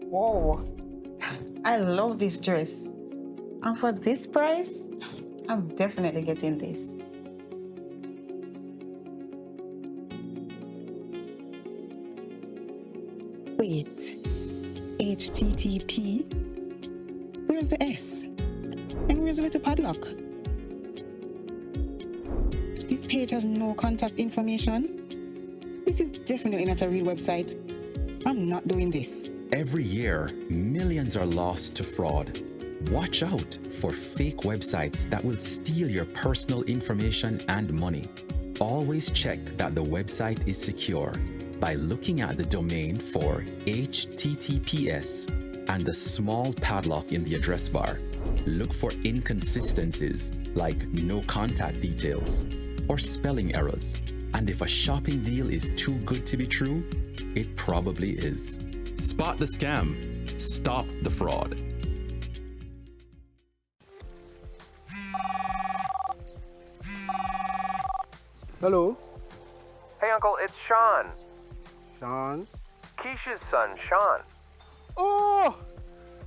Whoa, I love this dress. And for this price, I'm definitely getting this. Wait, HTTP? Where's the S? And where's the little padlock? This page has no contact information. This is definitely not a real website. I'm not doing this. Every year, millions are lost to fraud. Watch out for fake websites that will steal your personal information and money. Always check that the website is secure by looking at the domain for HTTPS and the small padlock in the address bar. Look for inconsistencies like no contact details or spelling errors. And if a shopping deal is too good to be true, it probably is. Spot the scam. Stop the fraud. Hello? Hey, Uncle, it's Sean. Sean? Keisha's son, Sean. Oh!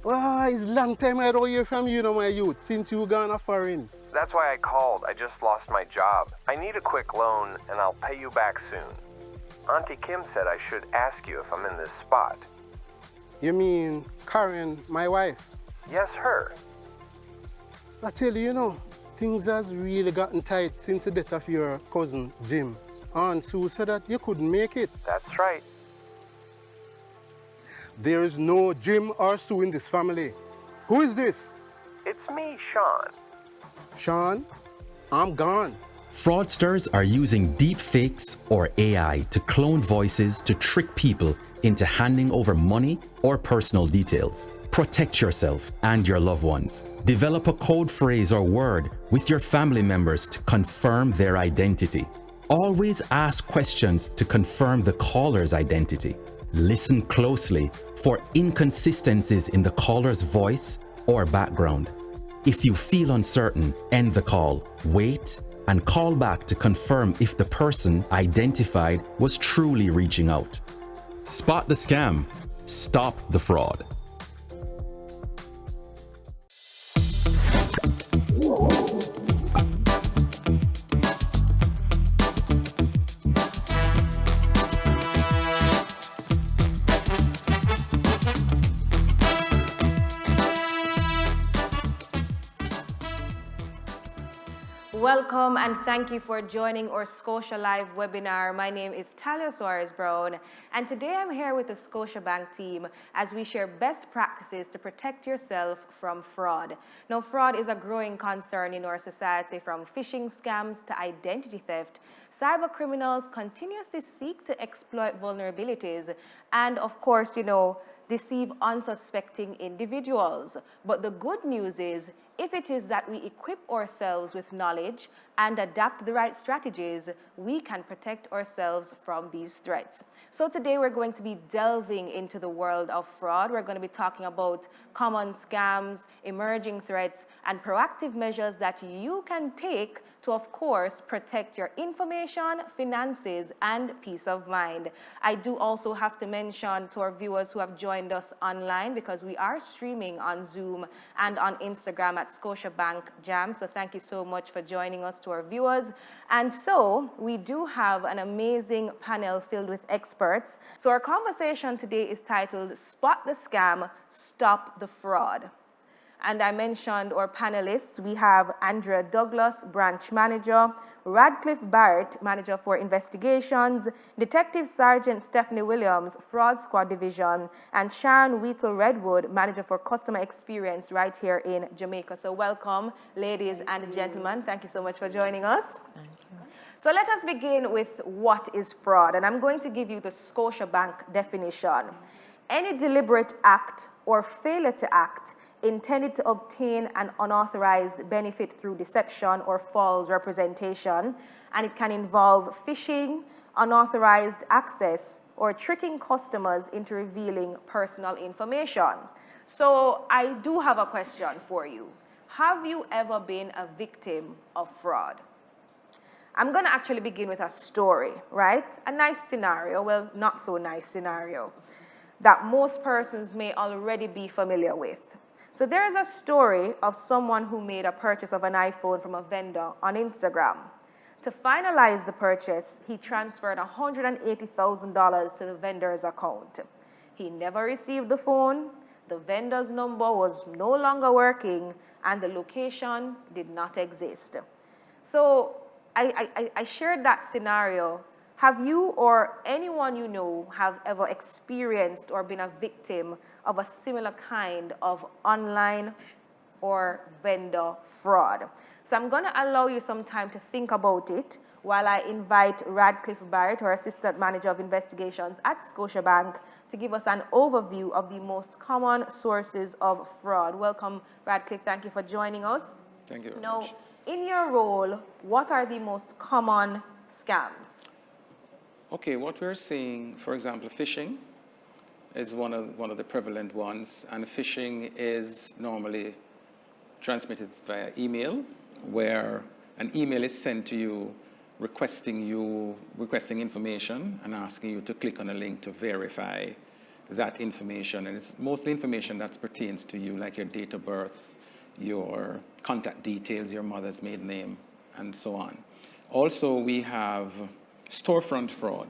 Well, it's long time I don't hear from you, my youth, since you gone a foreign. That's why I called. I just lost my job. I need a quick loan, and I'll pay you back soon. Auntie Kim said I should ask you if I'm in this spot. You mean Karen, my wife? Yes, her. I tell you, things has really gotten tight since the death of your cousin, Jim. Aunt Sue said that you couldn't make it. That's right. There is no Jim or Sue in this family. Who is this? It's me, Sean. Sean, I'm gone. Fraudsters are using deep fakes or AI to clone voices to trick people into handing over money or personal details. Protect yourself and your loved ones. Develop a code phrase or word with your family members to confirm their identity. Always ask questions to confirm the caller's identity. Listen closely for inconsistencies in the caller's voice or background. If you feel uncertain, end the call. Wait and call back to confirm if the person identified was truly reaching out. Spot the scam. Stop the fraud. Welcome and thank you for joining our ScotiaLIVE webinar. My name is Talia Suarez-Brown, and today I'm here with the Scotiabank team as we share best practices to protect yourself from fraud. Now, fraud is a growing concern in our society, from phishing scams to identity theft. Cyber criminals continuously seek to exploit vulnerabilities and, of course, deceive unsuspecting individuals. But the good news is, if it is that we equip ourselves with knowledge and adapt the right strategies, we can protect ourselves from these threats. So today we're going to be delving into the world of fraud. We're going to be talking about common scams, emerging threats, and proactive measures that you can take to, of course, protect your information, finances, and peace of mind. I do also have to mention to our viewers who have joined us online, because we are streaming on Zoom and on Instagram at Scotiabank Jam. So thank you so much for joining us, to our viewers. And so we do have an amazing panel filled with experts. So our conversation today is titled Spot the Scam, Stop the Fraud. And I mentioned our panelists. We have Andrea Douglas, Branch Manager, Radcliffe Barrett, Manager for Investigations, Detective Sergeant Stephanie Williams, Fraud Squad Division, and Sharon Wheatle Redwood, Manager for Customer Experience right here in Jamaica. So welcome, ladies and gentlemen. Thank you so much for joining us. Thank you. So let us begin with what is fraud. And I'm going to give you the Scotiabank definition. Any deliberate act or failure to act intended to obtain an unauthorized benefit through deception or false representation, and it can involve phishing, unauthorized access, or tricking customers into revealing personal information. So I do have a question for you. Have you ever been a victim of fraud? I'm going to actually begin with a story, right? A nice scenario, well, not so nice scenario. that most persons may already be familiar with. So there is a story of someone who made a purchase of an iPhone from a vendor on Instagram. To finalize the purchase, he transferred $180,000 to the vendor's account. He never received the phone, the vendor's number was no longer working, and the location did not exist. So I shared that scenario. Have you or anyone you know have ever experienced or been a victim of a similar kind of online or vendor fraud? So I'm going to allow you some time to think about it while I invite Radcliffe Barrett, our Assistant Manager of Investigations at Scotiabank, to give us an overview of the most common sources of fraud. Welcome, Radcliffe. Thank you for joining us. Thank you very now, much. In your role, what are the most common scams? Okay, what we're seeing, for example, phishing is one of the prevalent ones, and phishing is normally transmitted via email, where an email is sent to you requesting information and asking you to click on a link to verify that information. And it's mostly information that pertains to you, like your date of birth, your contact details, your mother's maiden name, and so on. Also, we have storefront fraud.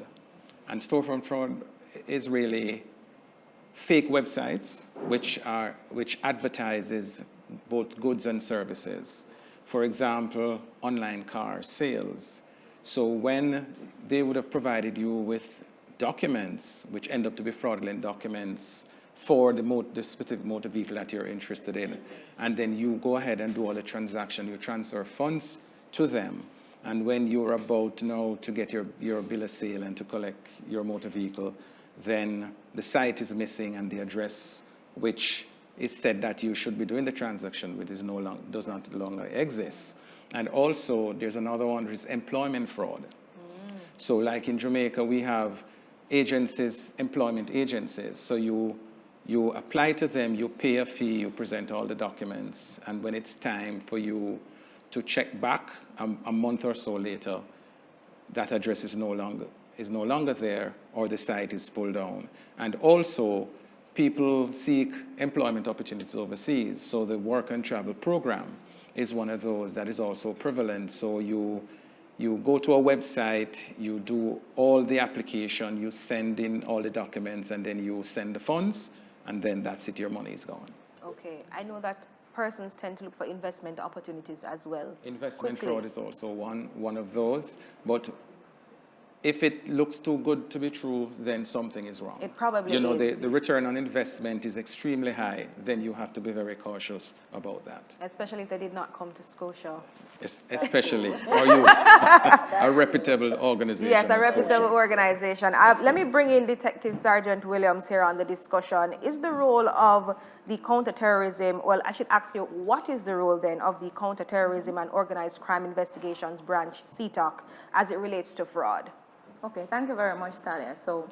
And storefront fraud is really fake websites which advertises both goods and services. For example, online car sales. So when they would have provided you with documents which end up to be fraudulent documents for the specific motor vehicle that you're interested in, and then you go ahead and do all the transaction, you transfer funds to them, and when you're about now to get your bill of sale and to collect your motor vehicle, then the site is missing and the address which is said that you should be doing the transaction with does not longer exist. And also there's another one, which is employment fraud. So like in Jamaica, we have agencies, employment agencies. So you apply to them, you pay a fee, you present all the documents, and when it's time for you to check back a month or so later, that address is no longer there, or the site is pulled down. And also, people seek employment opportunities overseas. So the work and travel program is one of those that is also prevalent. So you go to a website, you do all the application, you send in all the documents, and then you send the funds, and then that's it, your money is gone. Okay, I know that persons tend to look for investment opportunities as well. Investment fraud is also one of those, but if it looks too good to be true, then something is wrong. It probably is. The return on investment is extremely high, then you have to be very cautious about that. Especially if they did not come to Scotia. Especially, or you, a reputable organization. Yes, a reputable organization. Let me bring in Detective Sergeant Williams here on the discussion. Is the role of the counterterrorism, well, I should ask you, what is the role then of the Counterterrorism and Organized Crime Investigations Branch, CTOC, as it relates to fraud? Okay, thank you very much, Talia. So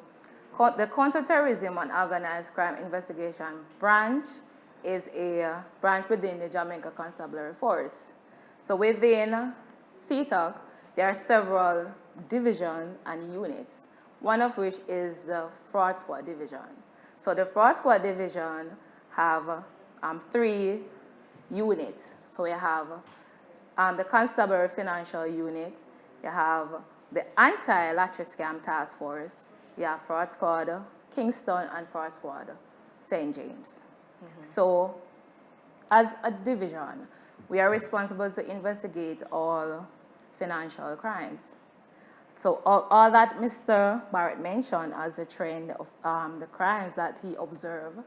the Counterterrorism and Organized Crime Investigation Branch is a branch within the Jamaica Constabulary Force. So within CTOC, there are several divisions and units, one of which is the Fraud Squad Division. So the Fraud Squad Division have 3 units. So you have the Constabulary Financial Unit, you have the Anti-Lottery Scam Task Force, you have Fraud Squad Kingston and Fraud Squad St. James. So as a division, we are responsible to investigate all financial crimes. So all that Mr. Barrett mentioned as a trend of the crimes that he observed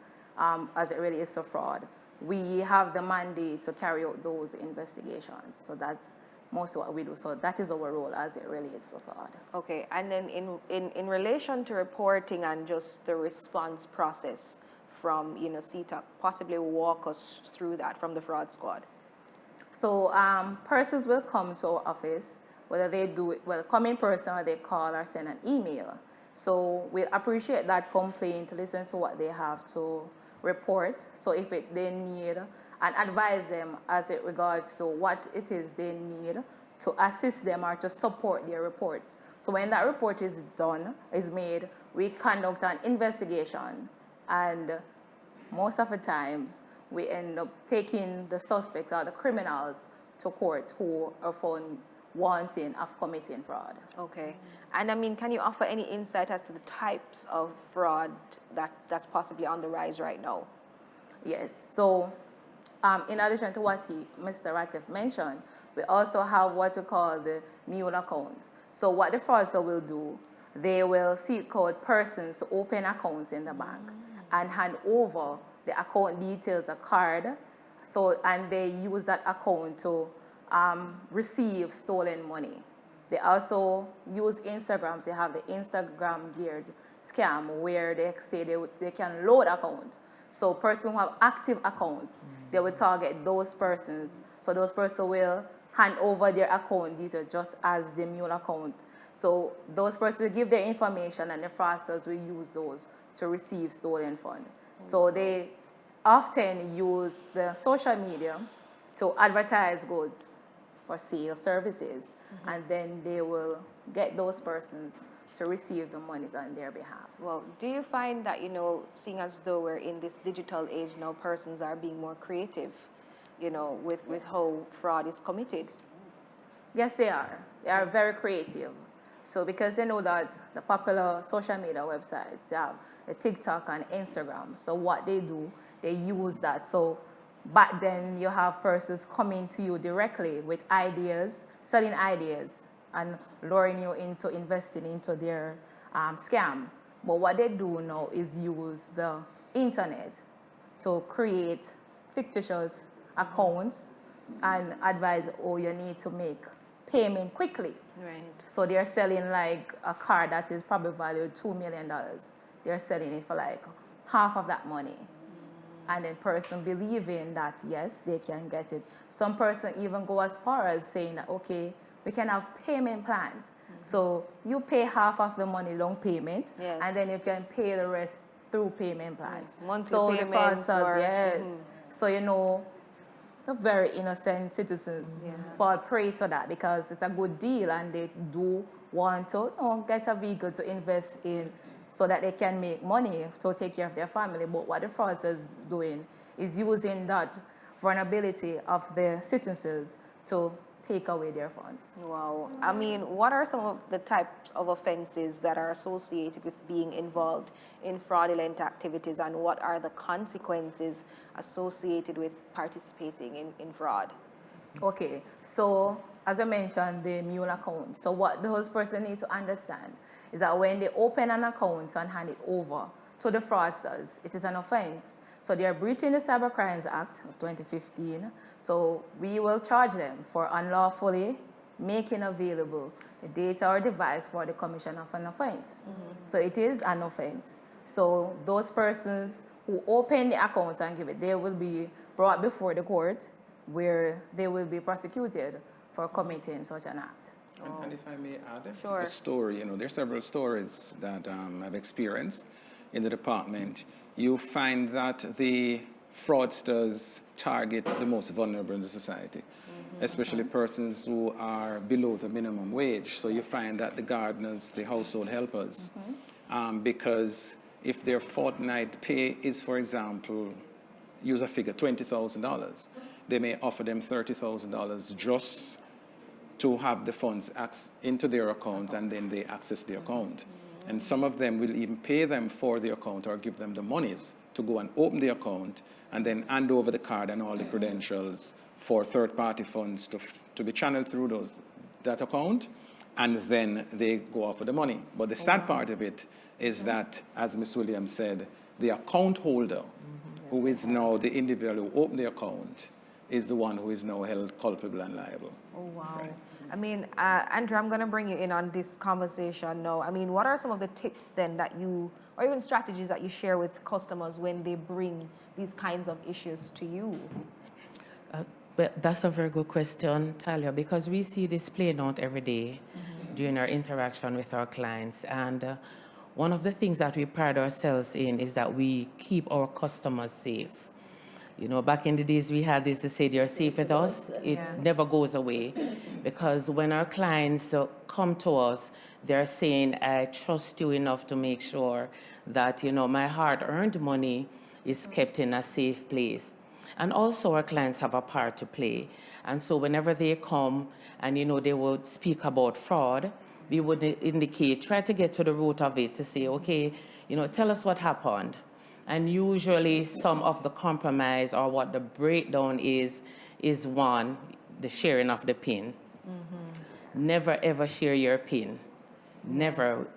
as it relates to fraud, we have the mandate to carry out those investigations. So that's most of what we do. So that is our role as it relates to fraud. Okay, and then in relation to reporting and just the response process from CTOC, possibly walk us through that from the fraud squad. So persons will come to our office, whether they do it, well, come in person or they call or send an email. So we appreciate that complaint, listen to what they have to report. So if they need, and advise them as it regards to what it is they need to assist them or to support their reports. So when that report is done, is made, we conduct an investigation And most of the times, we end up taking the suspects or the criminals to court who are found wanting of committing fraud. Okay. And I mean, can you offer any insight as to the types of fraud that's possibly on the rise right now? Yes. So, in addition to what Mr. Radcliffe mentioned, we also have what we call the mule account. So what the fraudster will do, they will seek out persons to open accounts in the bank and hand over the account details, a card, and they use that account to receive stolen money. They also use Instagrams. They have the Instagram geared scam where they say they can load account. So persons who have active accounts, they will target those persons. So those persons will hand over their account details just as the mule account. So those persons will give their information and the fraudsters will use those to receive stolen funds. So they often use the social media to advertise goods for sale services, and then they will get those persons to receive the monies on their behalf. Well, do you find that, seeing as though we're in this digital age now, persons are being more creative, with how fraud is committed? Yes, they are. They are very creative. So because they know that the popular social media websites have the TikTok and Instagram, so what they do, they use that. So back then you have persons coming to you directly with ideas, selling ideas, and luring you into investing into their scam. But what they do now is use the internet to create fictitious accounts and advise, you need to make payment quickly. Right. So they're selling like a car that is probably valued $2 million. They're selling it for like half of that money. And then person believing that, yes, they can get it. Some person even go as far as saying that, okay, we can have payment plans. So you pay half of the money long payment, yes, and then you can pay the rest through payment plans. Monthly payments. So the very innocent citizens fall prey to that because it's a good deal and they do want to get a vehicle to invest in so that they can make money to take care of their family. But what the fraudsters is doing is using that vulnerability of the citizens to take away their funds. Wow. I mean, what are some of the types of offenses that are associated with being involved in fraudulent activities, and what are the consequences associated with participating in fraud? Okay, so as I mentioned, the mule account. So what those persons need to understand is that when they open an account and hand it over to the fraudsters, it is an offense. So they are breaching the Cyber Crimes Act of 2015. So we will charge them for unlawfully making available a data or device for the commission of an offense. So it is an offense. So those persons who open the accounts and give it, they will be brought before the court where they will be prosecuted for committing such an act. And if I may add Sure. a story, there are several stories that I've experienced in the department. You find that the fraudsters target the most vulnerable in the society, especially persons who are below the minimum wage. So you find that the gardeners, the household helpers, because if their fortnight pay is, for example, use a figure, $20,000, they may offer them $30,000 just to have the funds into their account, and then they access the account. And some of them will even pay them for the account or give them the monies to go and open the account and then hand over the card and all the credentials for third-party funds to be channeled through that account, and then they go off with the money. But the sad part of it is that, as Ms. Williams said, the account holder, who is now the individual who opened the account, is the one who is now held culpable and liable. Oh, wow. Right. I mean, Andrew, I'm going to bring you in on this conversation now. I mean, what are some of the tips then that or even strategies that you share with customers when they bring these kinds of issues to you? Well, that's a very good question, Talia, because we see this playing out every day during our interaction with our clients. And one of the things that we pride ourselves in is that we keep our customers safe. You know, back in the days we had this, they said, you're safe with us. It never goes away. Because when our clients come to us, they're saying, I trust you enough to make sure that, you know, my hard-earned money is kept in a safe place. And also our clients have a part to play. And so whenever they come and, you know, they would speak about fraud, we would indicate, try to get to the root of it to say, okay, you know, tell us what happened. And usually some of the compromise or what the breakdown is one, the sharing of the PIN. Never ever share your PIN. Never.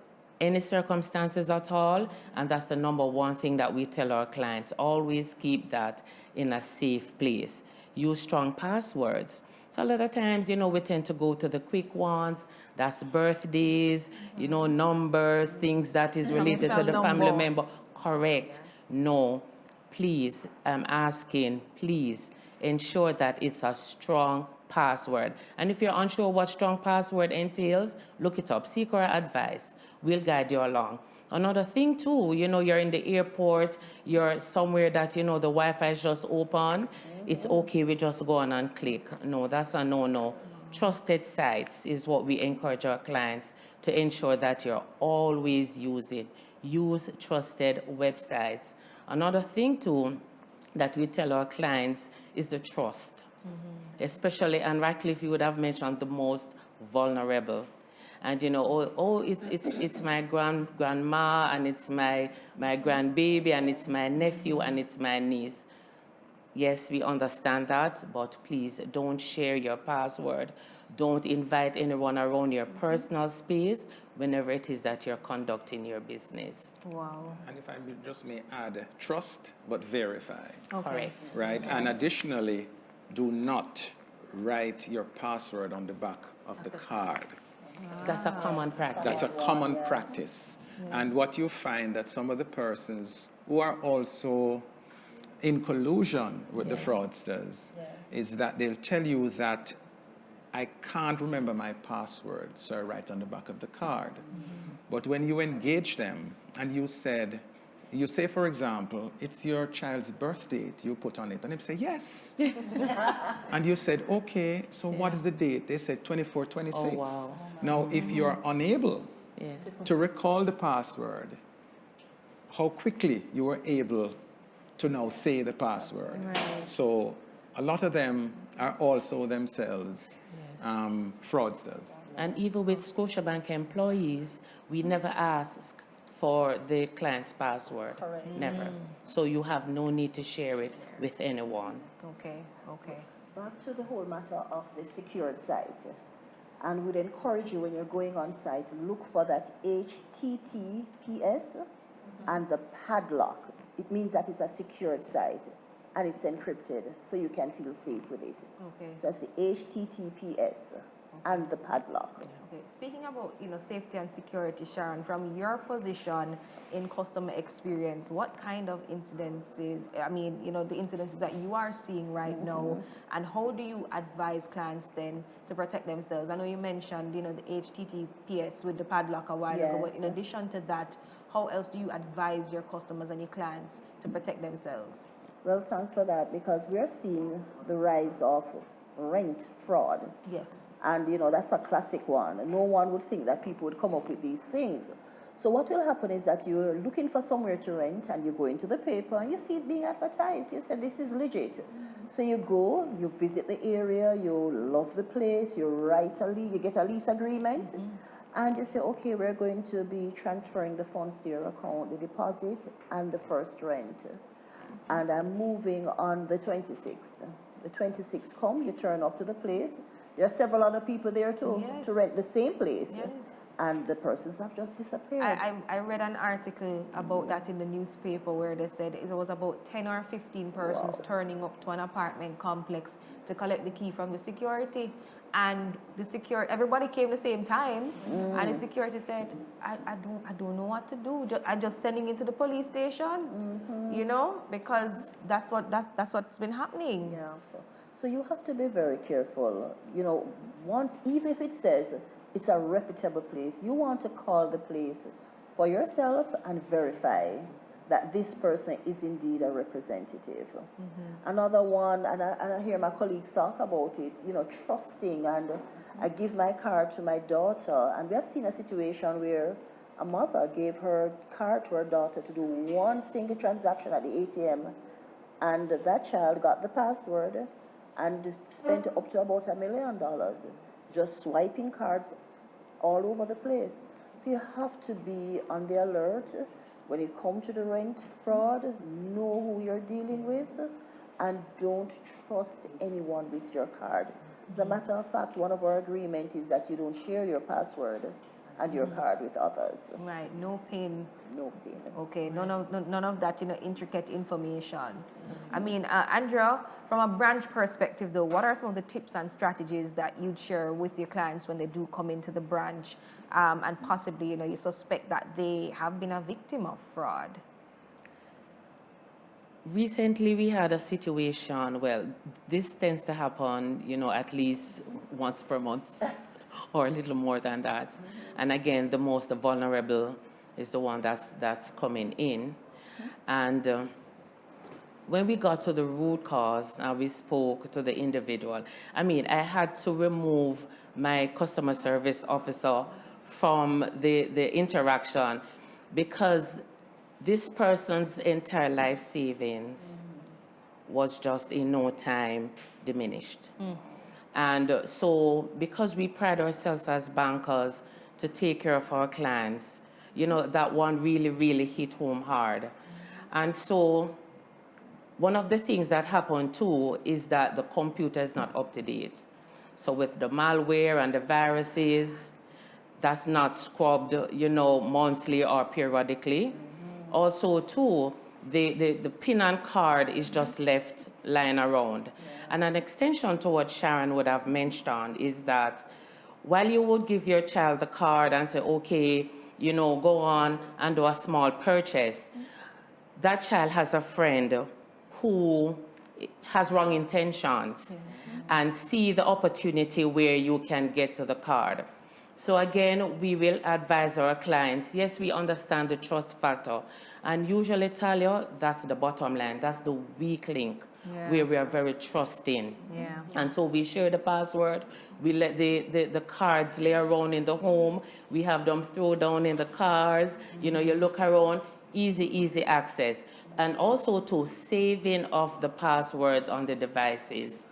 Any circumstances at all, and that's the number one thing that we tell our clients. Always keep that in a safe place. Use strong passwords. So a lot of times, you know, we tend to go to the quick ones. That's birthdays, you know, numbers, things that is related to the family member. Correct. No. Please, I'm asking, please ensure that it's a strong password. And if you're unsure what strong password entails, look it up. Seek our advice. We'll guide you along. Another thing too, you know, you're in the airport, you're somewhere that, you know, the Wi-Fi is just open. It's okay, we just go on and click. No, that's a no-no. Trusted sites is what we encourage our clients to ensure that you're always using. Use trusted websites. Another thing too that we tell our clients is the trust. Especially, and rightly, if you would have mentioned the most vulnerable. And you know, it's my grandma, and it's my grandbaby, and it's my nephew, and it's my niece. Yes, we understand that, but please don't share your password. Don't invite anyone around your personal space whenever it is that you're conducting your business. Wow. And if I just may add, trust but verify. Okay. Correct. Right? Yes. And additionally, do not write your password on the back of the card. That's a common practice. That's a common practice. And what you find that some of the persons who are also in collusion with the fraudsters is that they'll tell you that I can't remember my password, so I write on the back of the card. But when you engage them and you say, for example, it's your child's birth date, you put on it, and they say, yes. And you said, okay, so what is the date? They said 24, 26. Oh, wow. Now, if you're unable to recall the password, how quickly you were able to now say the password. Right. So a lot of them are also themselves fraudsters. And even with Scotiabank employees, we never ask for the client's password. Correct. Never. So you have no need to share it with anyone. Okay. Okay. Back to the whole matter of the secured site. And would encourage you when you're going on site, look for that HTTPS and the padlock. It means that it's a secured site and it's encrypted, so you can feel safe with it. Okay. So that's the HTTPS and the padlock. Okay. Speaking about, you know, safety and security, Sharon, from your position in customer experience, what kind of incidences, I mean, you know, the incidences that you are seeing right now, and how do you advise clients then to protect themselves? I know you mentioned, you know, the HTTPS with the padlock a while ago, but in addition to that, how else do you advise your customers and your clients to protect themselves? Well, thanks for that, because we're seeing the rise of rent fraud. Yes. And, you know, that's a classic one. No one would think that people would come up with these things. So what will happen is that you're looking for somewhere to rent and you go into the paper and you see it being advertised. You say, this is legit. So you go, you visit the area, you love the place, you write you get a lease agreement, and you say, okay, we're going to be transferring the funds to your account, the deposit and the first rent. And I'm moving on the 26th. The 26th come, you turn up to the place. There are several other people there too to rent the same place. Yes. And the persons have just disappeared. I read an article about that in the newspaper where they said it was about 10 or 15 persons turning up to an apartment complex to collect the key from the security. And everybody came the same time, and the security said, I don't know what to do. I'm just sending it to the police station, you know, because that's what's been happening. Yeah. So you have to be very careful. You know, even if it says it's a reputable place, you want to call the place for yourself and verify that this person is indeed a representative. Another one, and I hear my colleagues talk about it, you know, trusting, and I give my card to my daughter, and we have seen a situation where a mother gave her card to her daughter to do one single transaction at the ATM, and that child got the password and spent up to about $1 million just swiping cards all over the place. So you have to be on the alert when it comes to the rent fraud, know who you're dealing with, and don't trust anyone with your card. As a matter of fact, one of our agreements is that you don't share your password and your card with others. Right, no PIN. No PIN. Okay, none of that, you know, intricate information. I mean, Andrea, from a branch perspective though, what are some of the tips and strategies that you'd share with your clients when they do come into the branch and possibly, you know, you suspect that they have been a victim of fraud? Recently, we had a situation, well, this tends to happen, you know, at least once per month or a little more than that. And again, the most vulnerable is the one that's coming in. And when we got to the root cause and we spoke to the individual, I mean, I had to remove my customer service officer from the interaction because this person's entire life savings was just in no time diminished. And so because we pride ourselves as bankers to take care of our clients, you know, that one really, really hit home hard. And so one of the things that happened too is that the computer is not up to date. So with the malware and the viruses, that's not scrubbed, you know, monthly or periodically. Also too, the PIN and card is just left lying around. And an extension to what Sharon would have mentioned is that while you would give your child the card and say, okay, you know, go on and do a small purchase, that child has a friend who has wrong intentions and see the opportunity where you can get to the card. So again, we will advise our clients, yes, we understand the trust factor. And usually, Talia, that's the bottom line. That's the weak link where we are very trusting. And so we share the password. We let the cards lay around in the home. We have them throw down in the cars. You know, you look around, easy access. And also to saving of the passwords on the devices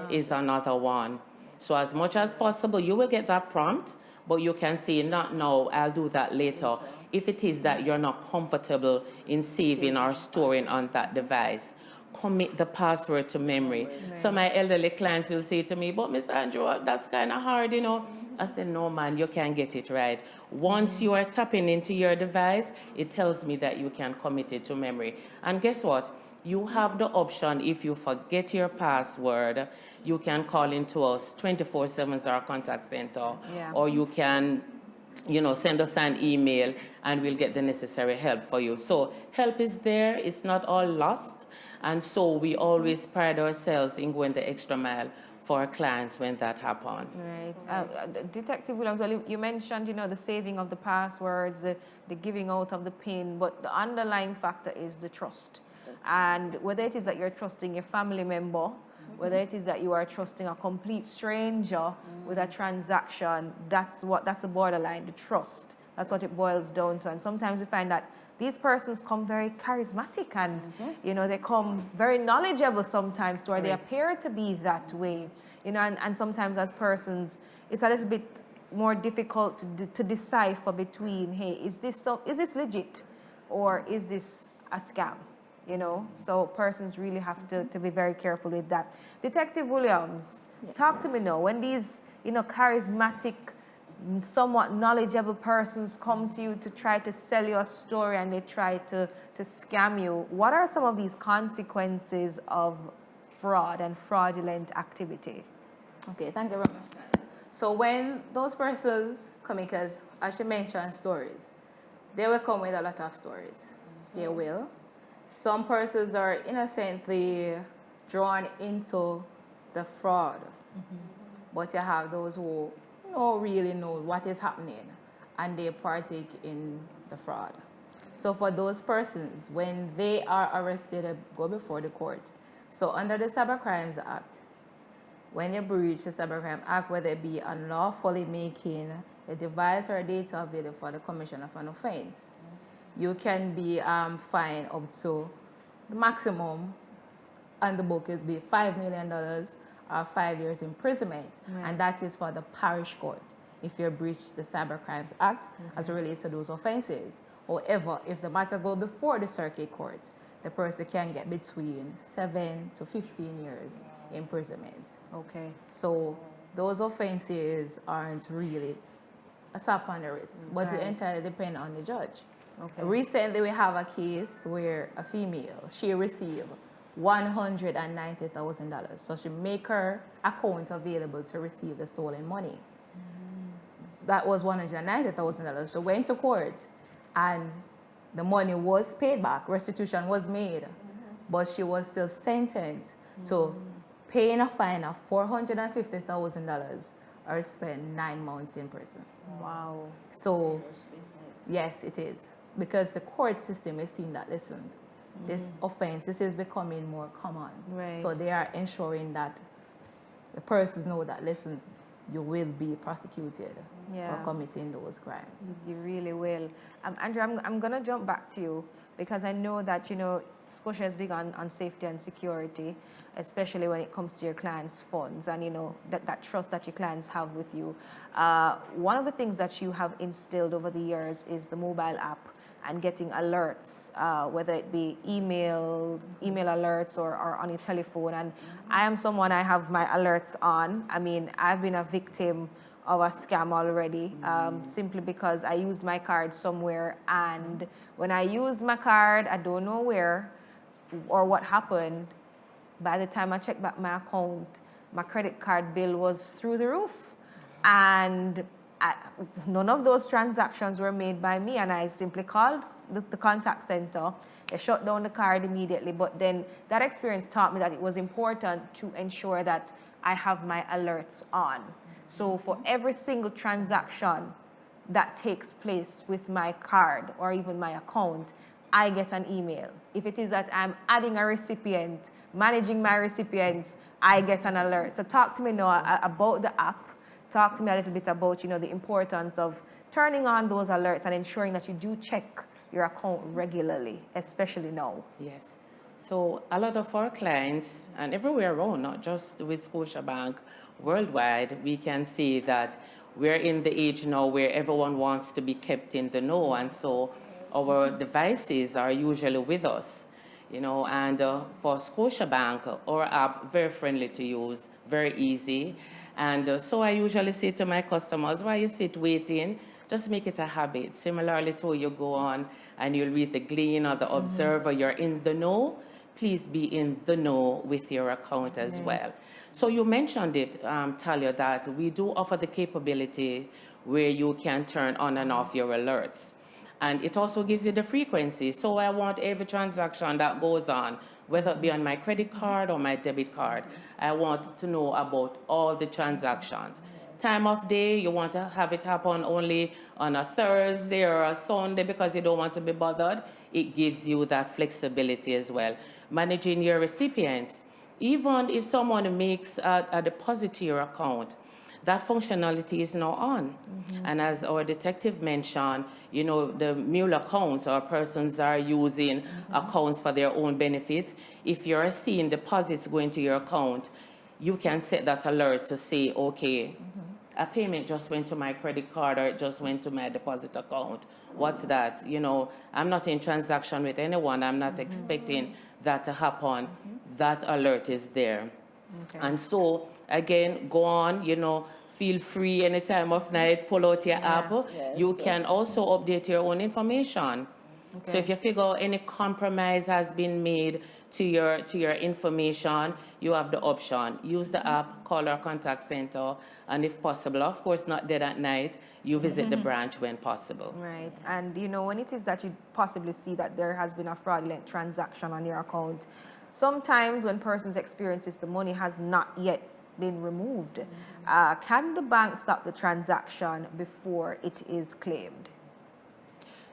is another one. So as much as possible, you will get that prompt, but you can say, not now, I'll do that later. If it is that you're not comfortable in saving or storing on that device, commit the password to memory. So my elderly clients will say to me, but Miss Andrew, that's kind of hard, you know. I said, no, man, you can get it right. Once you are tapping into your device, it tells me that you can commit it to memory. And guess what? You have the option, if you forget your password, you can call into us 24/7 as our contact center, or you can, you know, send us an email and we'll get the necessary help for you. So help is there, it's not all lost. And so we always pride ourselves in going the extra mile for our clients when that happens. Right. Detective Williams, well, you mentioned, you know, the saving of the passwords, the giving out of the PIN, but the underlying factor is the trust. And whether it is that you're trusting your family member, whether it is that you are trusting a complete stranger with a transaction, that's the borderline, the trust. That's what it boils down to. And sometimes we find that these persons come very charismatic and, you know, they come very knowledgeable sometimes, or they appear to be that way. You know, and sometimes as persons, it's a little bit more difficult to decipher between, hey, is this legit or is this a scam? You know, so persons really have to be very careful with that. Detective Williams, talk to me now. When these, you know, charismatic, somewhat knowledgeable persons come to you to try to sell you a story and they try to scam you, what are some of these consequences of fraud and fraudulent activity? Okay, thank you very much. So when those persons come, because as you mentioned, stories, they will come with a lot of stories. They will. Some persons are innocently drawn into the fraud, but you have those who don't really know what is happening and they partake in the fraud. So for those persons, when they are arrested, they go before the court. So under the Cybercrimes Act, when you breach the Cybercrime Act, whether it be unlawfully making a device or a data available for the commission of an offense, you can be fined up to the maximum on the book would be $5 million or 5 years imprisonment. Right. And that is for the parish court if you breach the Cybercrimes Act as it relates to those offenses. However, if the matter goes before the circuit court, the person can get between 7 to 15 years imprisonment. Okay. So those offenses aren't really a slap on the wrist, but it entirely depends on the judge. Okay. Recently, we have a case where a female, she received $190,000. So she make her account available to receive the stolen money. That was $190,000. She went to court and the money was paid back. Restitution was made, but she was still sentenced to paying a fine of $450,000 or spend 9 months in prison. Wow. So, yes, it is. Because the court system is seeing that, listen, this offense, this is becoming more common. Right. So they are ensuring that the persons know that, listen, you will be prosecuted for committing those crimes. You really will. Andrew, I'm going to jump back to you because I know that, you know, Scotia is big on safety and security, especially when it comes to your clients' funds and, you know, that trust that your clients have with you. One of the things that you have instilled over the years is the mobile app and getting alerts, whether it be email alerts or on your telephone. And I am someone, I have my alerts on. I mean, I've been a victim of a scam already, simply because I used my card somewhere, and when I used my card, I don't know where or what happened. By the time I checked back my account, my credit card bill was through the roof, and none of those transactions were made by me, and I simply called the contact center. They shut down the card immediately, but then that experience taught me that it was important to ensure that I have my alerts on. So for every single transaction that takes place with my card or even my account, I get an email. If it is that I'm adding a recipient, managing my recipients, I get an alert. So talk to me now about the app. Talk to me a little bit about, you know, the importance of turning on those alerts and ensuring that you do check your account regularly, especially now. Yes. So a lot of our clients, and everywhere around, not just with Scotiabank, worldwide, we can see that we're in the age now where everyone wants to be kept in the know, and so our devices are usually with us, you know, and for Scotiabank, our app, very friendly to use, very easy. And so I usually say to my customers, while you sit waiting, just make it a habit. Similarly to you go on and you'll read the Glean or the Observer, you're in the know. Please be in the know with your account as well. So you mentioned it, Talia, that we do offer the capability where you can turn on and off your alerts. And it also gives you the frequency. So I want every transaction that goes on, whether it be on my credit card or my debit card, I want to know about all the transactions. Time of day, you want to have it happen only on a Thursday or a Sunday because you don't want to be bothered. It gives you that flexibility as well. Managing your recipients, even if someone makes a deposit to your account, that functionality is now on. And as our detective mentioned, you know, the mule accounts or persons are using accounts for their own benefits. If you're seeing deposits going to your account, you can set that alert to say, okay, a payment just went to my credit card or it just went to my deposit account. What's that? You know, I'm not in transaction with anyone. I'm not expecting that to happen. That alert is there. And so, again, go on, you know, feel free any time of night, pull out your app. You can also update your own information. So if you figure any compromise has been made to your information, you have the option. Use the app, call our contact center, and if possible, of course not dead at night, you visit the branch when possible. Right. And you know, when it is that you possibly see that there has been a fraudulent transaction on your account, sometimes when persons experiences the money has not yet been removed, can the bank stop the transaction before it is claimed?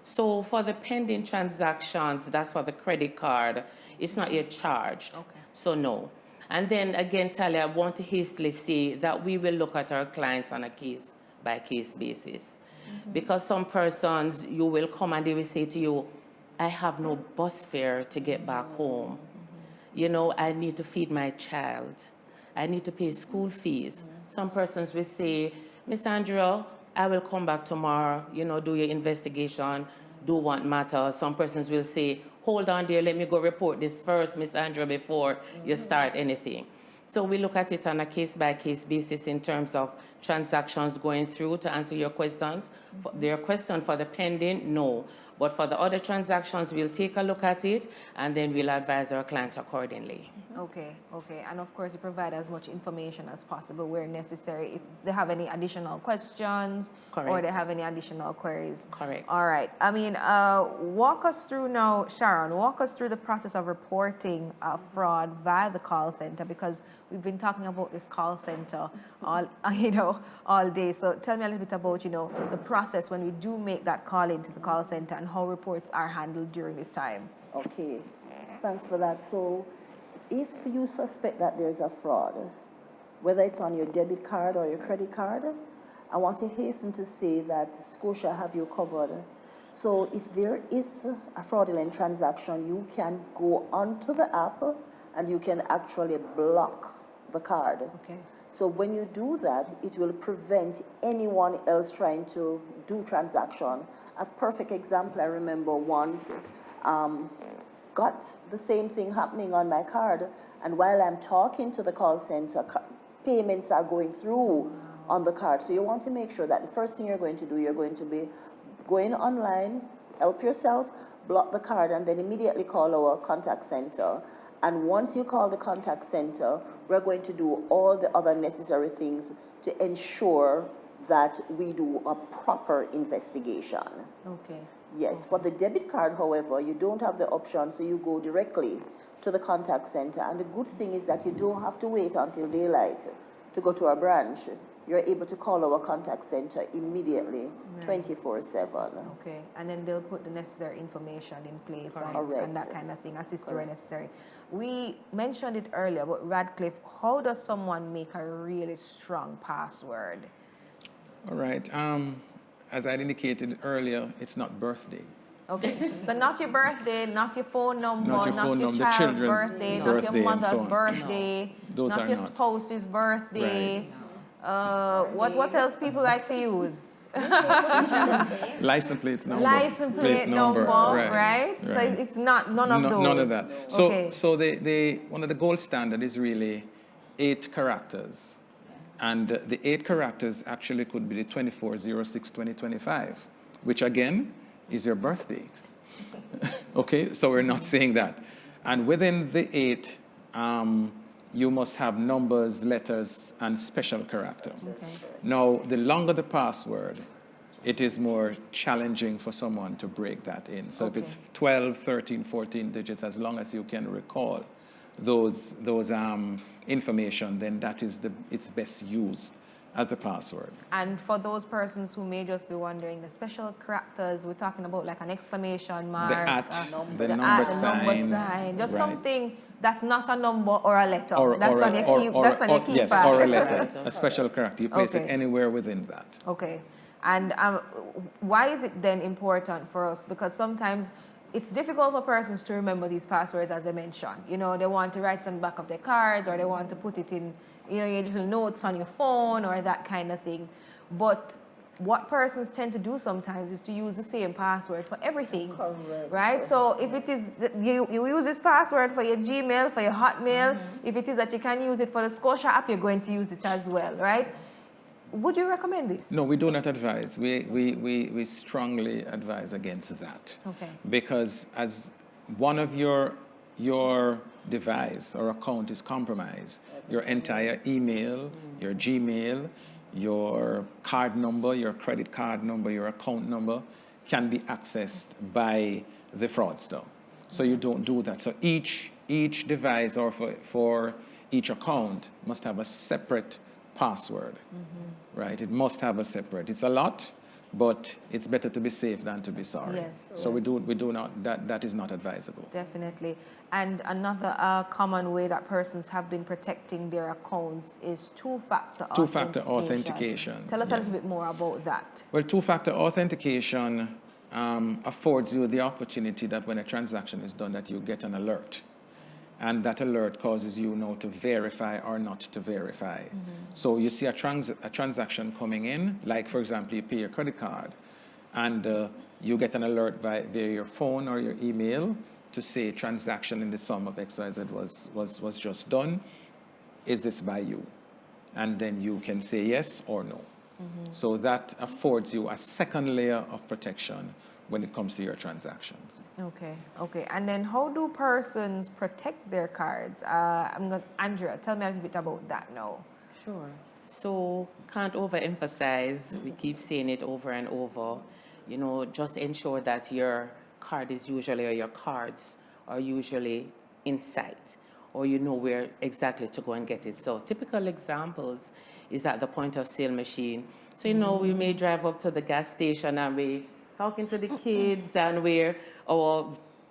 So for the pending transactions, that's for the credit card, it's not yet charged. Okay. So no. And then again, Talia, I want to hastily say that we will look at our clients on a case-by-case basis. Because some persons, you will come and they will say to you, I have no bus fare to get back home. You know, I need to feed my child. I need to pay school fees. Some persons will say, Miss Andrea, I will come back tomorrow, you know, do your investigation, do what matters. Some persons will say, hold on there, let me go report this first, Miss Andrea, before you start anything. So we look at it on a case-by-case basis in terms of transactions going through. To answer your questions, your question for the pending, no. But for the other transactions, we'll take a look at it, and then we'll advise our clients accordingly. Okay, okay. And of course, you provide as much information as possible where necessary. If they have any additional questions or they have any additional queries. Correct. All right. I mean, walk us through now, Sharon, walk us through the process of reporting fraud via the call center, because we've been talking about this call center all day. So tell me a little bit about, the process when we do make that call into the call center and how reports are handled during this time. Okay, thanks for that. So if you suspect that there's a fraud, whether it's on your debit card or your credit card, I want to hasten to say that Scotia have you covered. So if there is a fraudulent transaction, you can go onto the app and you can actually block the card. Okay. So when you do that, it will prevent anyone else trying to do transaction. A perfect example, I remember once, got the same thing happening on my card, and while I'm talking to the call center, payments are going through on the card. So you want to make sure that the first thing you're going to do, you're going to be going online, help yourself, block the card, and then immediately call our contact center. And once you call the contact center, we're going to do all the other necessary things to ensure that we do a proper investigation. Okay. Yes, for the debit card, however, you don't have the option, so you go directly to the contact center. And the good thing is that you don't have to wait until daylight to go to our branch. You're able to call our contact center immediately, 24/7. Okay, and then they'll put the necessary information in place and that kind of thing, assist where necessary. We mentioned it earlier, but Radcliffe, how does someone make a really strong password? All right. As I indicated earlier, it's not birthday. Okay, so not your birthday, not your phone number, Not your phone number, the child's children's birthday, not birthday your and so mother's on. birthday, Those not are your not. spouse's birthday. Right. What else people like to use? License plate number. License plate number, right? So Right. it's not none of those. None of that. So, Okay. so one of the gold standard is really 8 characters. And the 8 characters actually could be the 24/06/2025, which again is your birth date. Okay, so we're not saying that. And within the 8, you must have numbers, letters, and special character. Okay. Now, the longer the password, it is more challenging for someone to break that in. So if it's 12, 13, 14 digits, as long as you can recall those information, then that is it's best used as a password. And for those persons who may just be wondering, the special characters, we're talking about like an exclamation mark, The at, the number number sign, just right. something that's not a number or a letter. Or That's on your keypad. Yes, or a letter, a special character. You place it Okay. anywhere within that. Okay. And why is it then important for us? Because sometimes it's difficult for persons to remember these passwords, as I mentioned. You know, they want to write it on the back of their cards, or they want to put it in, your little notes on your phone, or that kind of thing. But what persons tend to do sometimes is to use the same password for everything. Correct. Right? So if it is, you use this password for your Gmail, for your Hotmail, if it is that you can use it for the Scotia app, you're going to use it as well, right? Would you recommend this? No, we do not advise. We strongly advise against that. Okay. Because as one of your device or account is compromised, your entire email, your Gmail, your card number, your credit card number, your account number can be accessed by the fraudster. So you don't do that. So each device or for each account must have a separate password, right? It must have a separate. It's a lot, but it's better to be safe than to be sorry. Yes, So yes. we do not, that is not advisable. Definitely. And another common way that persons have been protecting their accounts is two-factor Authentication. Tell us a Yes. little bit more about that. Well, two-factor authentication affords you the opportunity that when a transaction is done, that you get an alert. And that alert causes you now to verify or not to verify. So you see a transaction coming in, like for example, you pay your credit card, and you get an alert via your phone or your email to say transaction in the sum of XYZ was just done. Is this by you? And then you can say yes or no. So that affords you a second layer of protection when it comes to your transactions. Okay. And then how do persons protect their cards? Andrea, tell me a little bit about that now. Sure. So can't overemphasize, we keep saying it over and over, you know, just ensure that your card is usually, or your cards are usually in sight, or you know where exactly to go and get it. So typical examples is at the point of sale machine. So, you know, we may drive up to the gas station and we talking to the kids and we're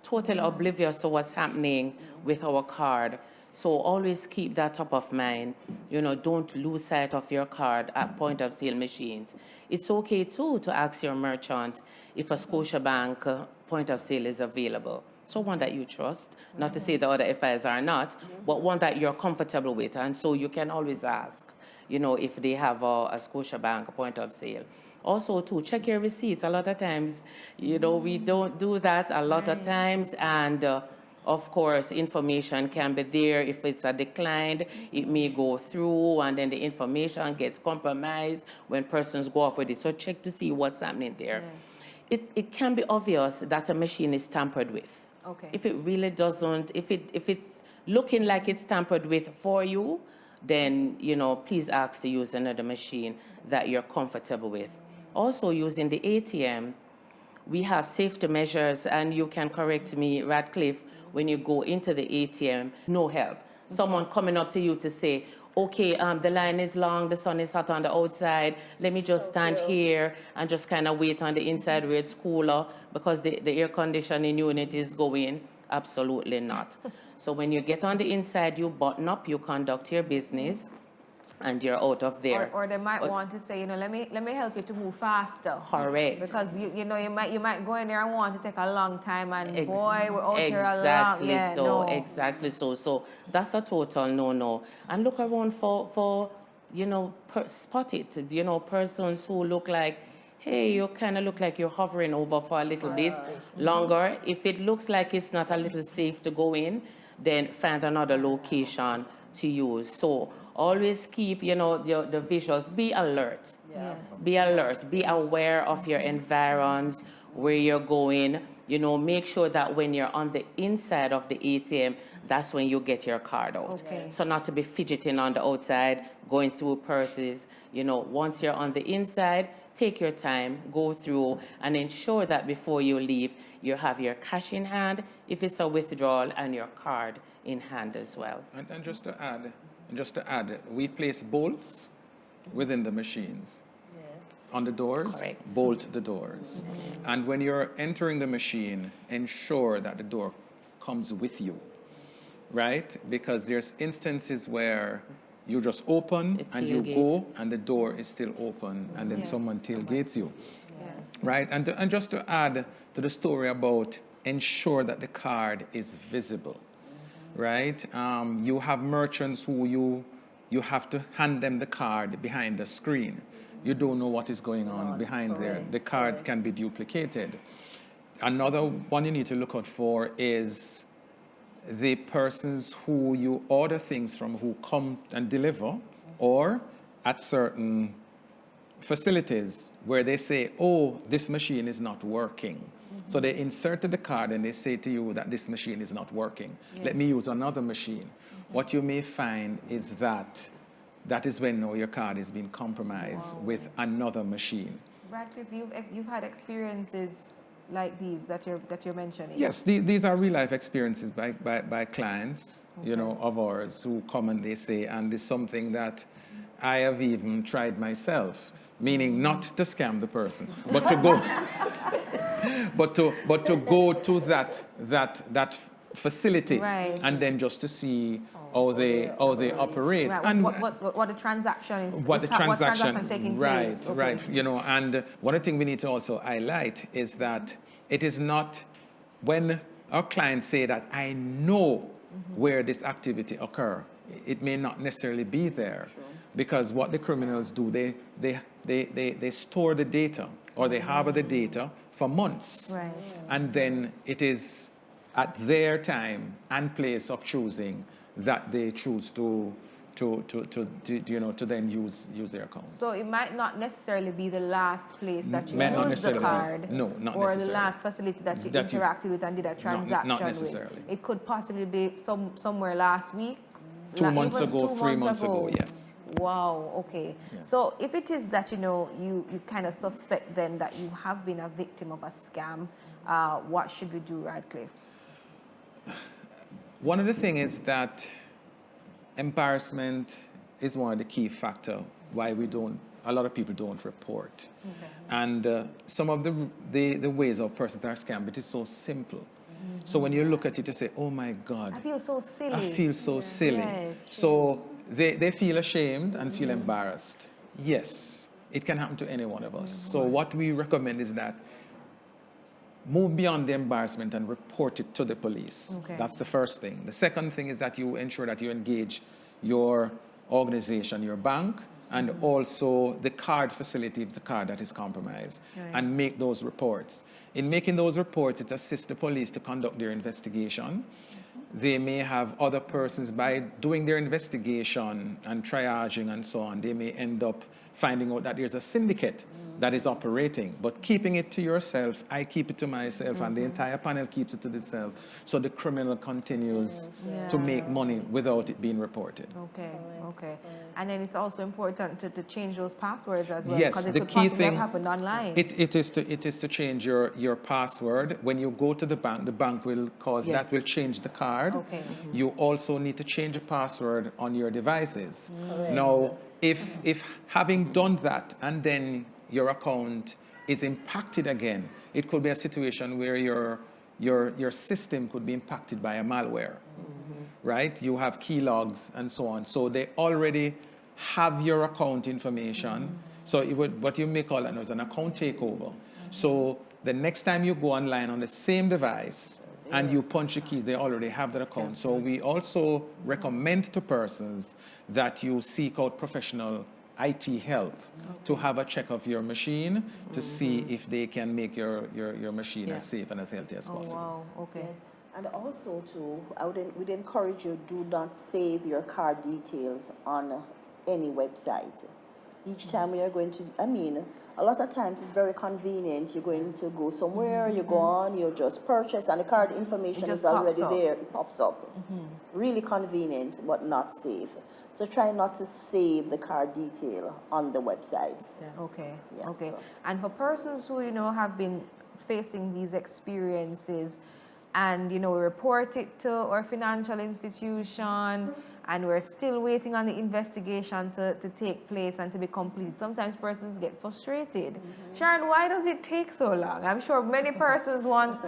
totally oblivious to what's happening with our card. So always keep that top of mind. You know, don't lose sight of your card at point of sale machines. It's okay too to ask your merchant if a Scotiabank point of sale is available. So one that you trust, not to say the other FIs are not, but one that you're comfortable with. And so you can always ask, you know, if they have a Scotiabank point of sale. Also, to check your receipts. A lot of times, you know, we don't do that a lot of times. And of course, information can be there. If it's a declined, it may go through and then the information gets compromised when persons go off with it. So check to see what's happening there. It can be obvious that a machine is tampered with. Okay. If it really doesn't, if it's looking like it's tampered with for you, then, you know, please ask to use another machine that you're comfortable with. Also, using the ATM, we have safety measures, and you can correct me, Radcliffe, when you go into the ATM, no help. Someone coming up to you to say, okay, the line is long, the sun is hot on the outside, let me just stand here and just kind of wait on the inside where it's cooler because the air conditioning unit is going. Absolutely not. So when you get on the inside, you button up, you conduct your business, and you're out of there. Or they might want to say, you know, let me help you to move faster. Correct. Because you know you might go in there and want to take a long time, and boy, we're out here a long. Exactly so. So that's a total no. And look around for you know, spot it. You know, persons who look like, hey, you kind of look like you're hovering over for a little bit longer. If it looks like it's not a little safe to go in, then find another location to use. So always keep, you know, the visuals. Be alert. Yes. Be alert. Be aware of your environs, where you're going. You know, make sure that when you're on the inside of the ATM, that's when you get your card out. Okay. So not to be fidgeting on the outside, going through purses. You know, once you're on the inside, take your time, go through, and ensure that before you leave, you have your cash in hand, if it's a withdrawal, and your card in hand as well. And just to add, we place bolts within the machines. On the doors, Correct. bolt the doors. And when you're entering the machine, ensure that the door comes with you, right? Because there's instances where you just open and you go and the door is still open and then someone tailgates you, right? And just to add to the story about ensure that the card is visible, right? You have merchants who you have to hand them the card behind the screen. You don't know what is going on behind there. The card can be duplicated. Another one you need to look out for is the persons who you order things from, who come and deliver, or at certain facilities where they say, oh, this machine is not working. So they inserted the card and they say to you that this machine is not working. Let me use another machine. What you may find is that is when your card is being compromised with another machine. Radcliffe, you've had experiences like these that you're mentioning. Yes, these are real life experiences by clients, you know, of ours who come and they say, and it's something that I have even tried myself, meaning not to scam the person, but to go, but to go to that facility, Right. and then just to see how they operate, Right. and What the transaction is, what the transaction, taking right, place. Okay. right, you know. And one thing we need to also highlight is that it is not when our clients say that I know where this activity occur, it may not necessarily be there, because what the criminals do, they store the data, or they harbor the data for months, Right. and then it is at their time and place of choosing that they choose to then use their account. So it might not necessarily be the last place that you Might not used the necessarily card, be. No, not or necessarily. the last facility that you That you- interacted with and did a transaction not necessarily. with. It could possibly be somewhere last week, 2 months even ago, 2 3 months months ago, yes. Wow. Okay. Yeah. So if it is that you kind of suspect then that you have been a victim of a scam, what should we do, Radcliffe? One of the things is that embarrassment is one of the key factors why a lot of people don't report. Okay. And some of the ways of persons are scammed, it is so simple. So when you look at it, you say, oh my God, I feel so silly. I feel so silly. Yes. So they feel ashamed and feel embarrassed. Yes, it can happen to any one of us. So what we recommend is that move beyond the embarrassment and report it to the police. Okay. That's the first thing. The second thing is that you ensure that you engage your organization, your bank, and also the card facility, the card that is compromised, and make those reports. In making those reports, it assists the police to conduct their investigation. They may have other persons, by doing their investigation and triaging and so on, they may end up finding out that there's a syndicate that is operating. But keeping it to yourself, I keep it to myself, and the entire panel keeps it to itself. So the criminal continues to make money without it being reported. Okay, okay. And then it's also important to change those passwords as well, Yes, because it the could key possibly thing, have happened online. it is to change your password. When you go to the bank will cause, Yes. that will change the card. Okay. You also need to change the password on your devices. Now, if having done that and then your account is impacted again, it could be a situation where your system could be impacted by a malware, right? You have key logs and so on. So they already have your account information. So what you may call that is an account takeover. So the next time you go online on the same device and you punch the keys, they already have that account. So we also recommend to persons that you seek out professional IT help to have a check of your machine to see if they can make your machine as safe and as healthy as possible. Wow, okay. Yes. And also too, would encourage you, do not save your card details on any website. Each time we are going to, a lot of times it's very convenient. You're going to go somewhere, you go on, you just purchase, and the card information is already there. It pops up. Really convenient, but not safe. So try not to save the card detail on the websites. Okay, Yeah. okay. And for persons who, have been facing these experiences and, report it to our financial institution, and we're still waiting on the investigation to take place and to be complete. Sometimes persons get frustrated. Sharon, why does it take so long? I'm sure many persons want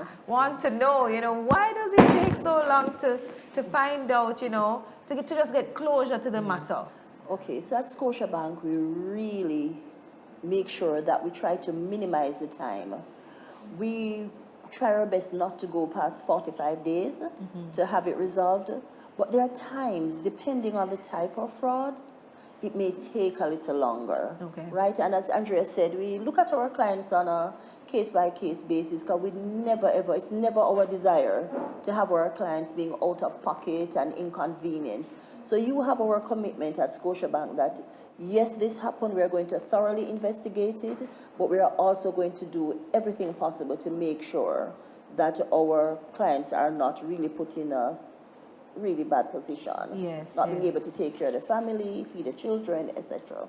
to know, why does it take so long to find out, to just get closure to the matter? Okay, so at Scotiabank, we really make sure that we try to minimize the time. We try our best not to go past 45 days to have it resolved. But there are times, depending on the type of fraud, it may take a little longer, right? And as Andrea said, we look at our clients on a case-by-case basis, because it's never our desire to have our clients being out of pocket and inconvenienced. So you have our commitment at Scotiabank that, yes, this happened, we are going to thoroughly investigate it, but we are also going to do everything possible to make sure that our clients are not really put in a really bad position. Yes. Not being able to take care of the family, feed the children, etc.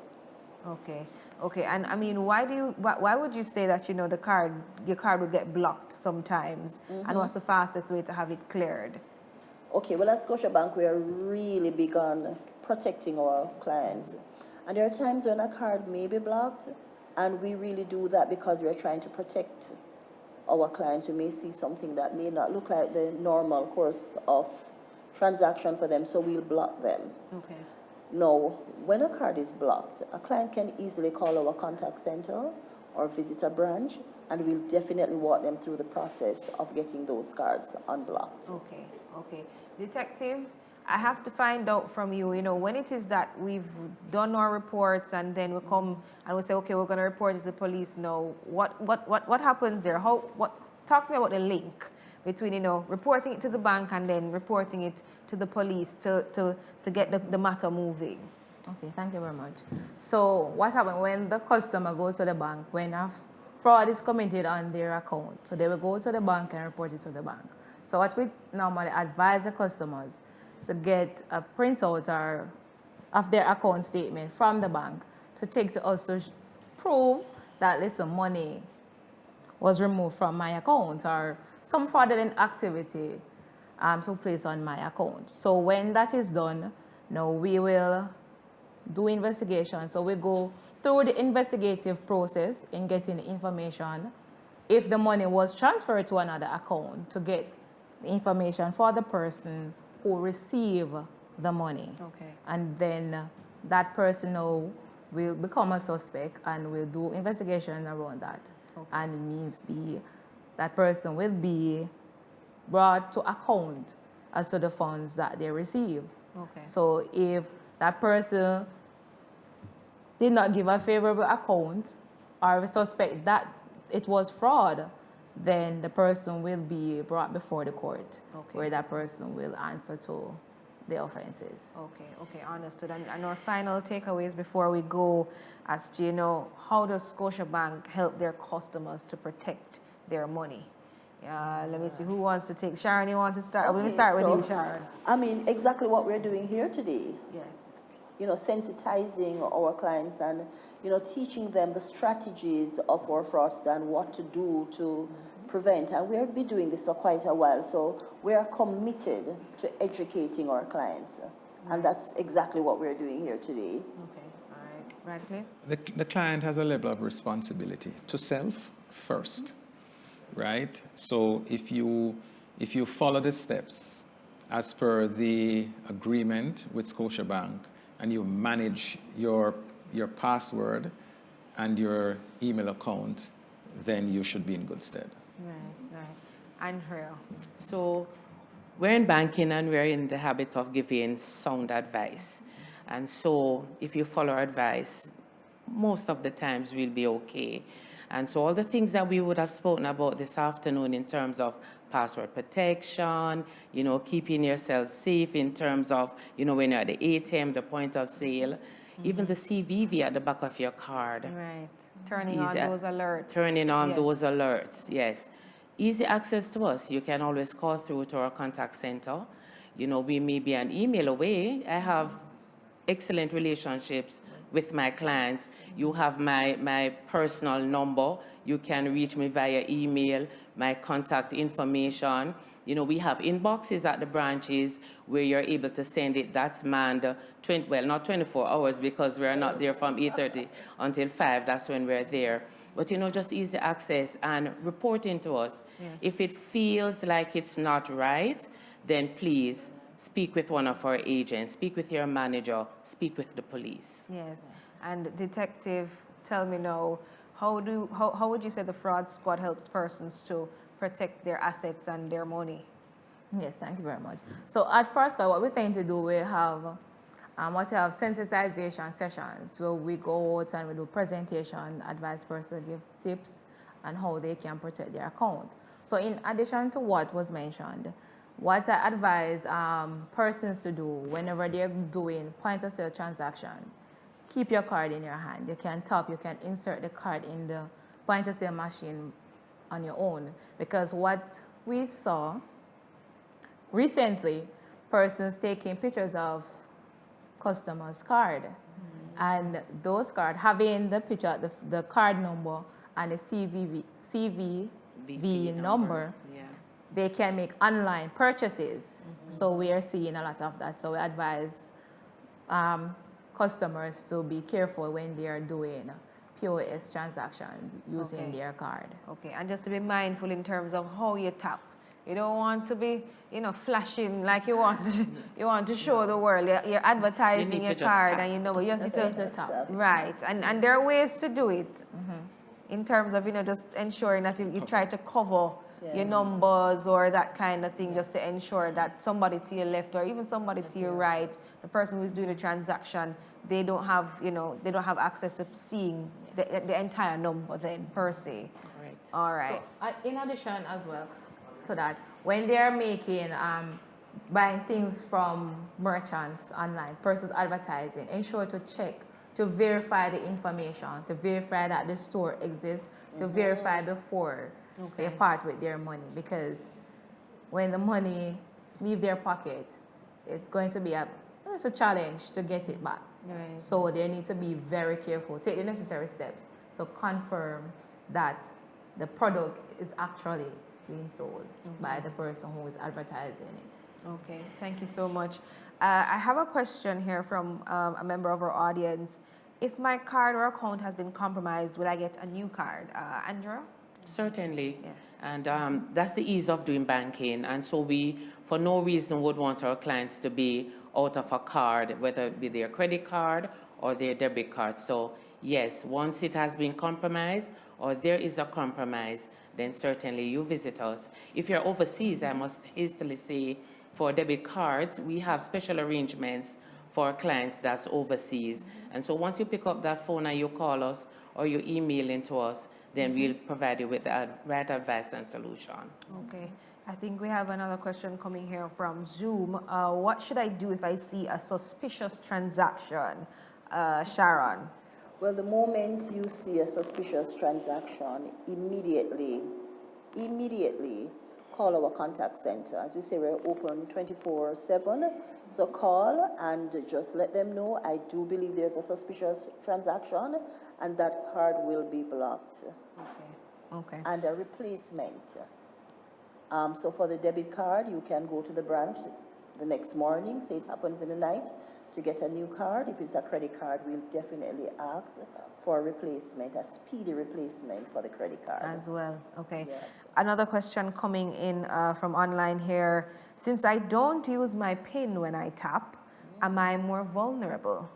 Okay. Okay. And why would you say that, your card would get blocked sometimes? And what's the fastest way to have it cleared? Okay, well, at Scotiabank, we are really big on protecting our clients. And there are times when a card may be blocked, and we really do that because we're trying to protect our clients. We may see something that may not look like the normal course of transaction for them, so we'll block them. Okay. Now, when a card is blocked, a client can easily call our contact center or visit a branch, and we'll definitely walk them through the process of getting those cards unblocked. Okay, okay. Detective, I have to find out from you, when it is that we've done our reports and then we come and we say, okay, we're going to report it to the police now. What happens there? Talk to me about the link between, reporting it to the bank and then reporting it to the police to get the matter moving. Okay, thank you very much. So what happens when the customer goes to the bank, when a fraud is committed on their account, so they will go to the bank and report it to the bank. So what we normally advise the customers to get a printout of their account statement from the bank to take to us to prove that, listen, money was removed from my account or some fraudulent activity took place on my account. So when that is done, now we will do investigation. So we go through the investigative process in getting the information. If the money was transferred to another account, to get the information for the person who received the money. Okay. And then that person now will become a suspect and will do investigation around that. Okay. And it means that person will be brought to account as to the funds that they receive. Okay. So if that person did not give a favorable account or suspect that it was fraud, then the person will be brought before the court, okay, where that person will answer to the offenses. Okay, understood. And our final takeaways before we go, as to, how does Scotiabank help their customers to protect their money? Let me see, who wants to take? Sharon, you want to start? Okay, Let me start with you, Sharon. I mean, exactly what we're doing here today. Yes. Sensitizing our clients and, teaching them the strategies of our fraudster and what to do to prevent. And we'll be doing this for quite a while. So we are committed to educating our clients. And that's exactly what we're doing here today. Okay, all right. Radcliffe? The client has a level of responsibility to self first, right? So if you follow the steps as per the agreement with Scotiabank, and you manage your password and your email account, then you should be in good stead. Right. Andrea? So we're in banking and we're in the habit of giving sound advice. And so if you follow our advice, most of the times we'll be okay. And so all the things that we would have spoken about this afternoon in terms of password protection, keeping yourself safe in terms of, when you're at the ATM, the point of sale, even the CVV at the back of your card. Right. Turning on those alerts. Turning on those alerts, yes. Easy access to us. You can always call through to our contact center. We may be an email away. I have excellent relationships with my clients. You have my personal number. You can reach me via email, my contact information. We have inboxes at the branches where you're able to send it. That's manned, not 24 hours because we're not there from 8:30 until 5. That's when we're there. But, just easy access and reporting to us. Yes. If it feels like it's not right, then please speak with one of our agents, speak with your manager, speak with the police. Yes. And Detective, tell me now, how would you say the fraud squad helps persons to protect their assets and their money? Yes, thank you very much. So at first, what we tend to do, we have sensitization sessions where we go out and we do presentation, advise person, give tips on how they can protect their account. So in addition to what was mentioned, what I advise persons to do whenever they're doing point of sale transaction, keep your card in your hand. You can insert the card in the point of sale machine on your own. Because what we saw recently, persons taking pictures of customers' card. And those cards, having the picture, the card number and the CVV number, they can make online purchases. So we are seeing a lot of that. So we advise customers to be careful when they are doing POS transactions using their card. Okay, and just to be mindful in terms of how you tap. You don't want to be, flashing like you want to show the world. You're advertising your card tap. and you just to tap. Right, and there are ways to do it in terms of, just ensuring that you try to cover your numbers or that kind of thing, just to ensure that somebody to your left or even somebody to your right, the person who's doing the transaction, they don't have access to seeing the entire number then per se. Correct. All right. So, in addition as well to that, when they are making, buying things from merchants online, persons advertising, ensure to check, to verify the information, to verify that the store exists, to verify before they part with their money, because when the money leave their pocket, it's going to be a challenge to get it back. Right. So they need to be very careful, take the necessary steps to confirm that the product is actually being sold by the person who is advertising it. Okay, thank you so much. I have a question here from a member of our audience. If my card or account has been compromised, will I get a new card? Andrea? Certainly. Yes. And that's the ease of doing banking. And so we, for no reason, would want our clients to be out of a card, whether it be their credit card or their debit card. So yes, once it has been compromised or there is a compromise, then certainly you visit us. If you're overseas, I must hastily say, for debit cards, we have special arrangements for clients that's overseas. And so once you pick up that phone and you call us or you email into us, then we'll provide you with the right advice and solution. Okay. I think we have another question coming here from Zoom. What should I do if I see a suspicious transaction? Sharon? Well, the moment you see a suspicious transaction, immediately call our contact center. As we say, we're open 24/7. So call and just let them know, I do believe there's a suspicious transaction and that card will be blocked. Okay. And a replacement. So for the debit card, you can go to the branch the next morning, say it happens in the night, to get a new card. If it's a credit card, we'll definitely ask for a replacement, a speedy replacement for the credit card. As well, okay. Yeah. Another question coming in from online here. Since I don't use my PIN when I tap, am I more vulnerable?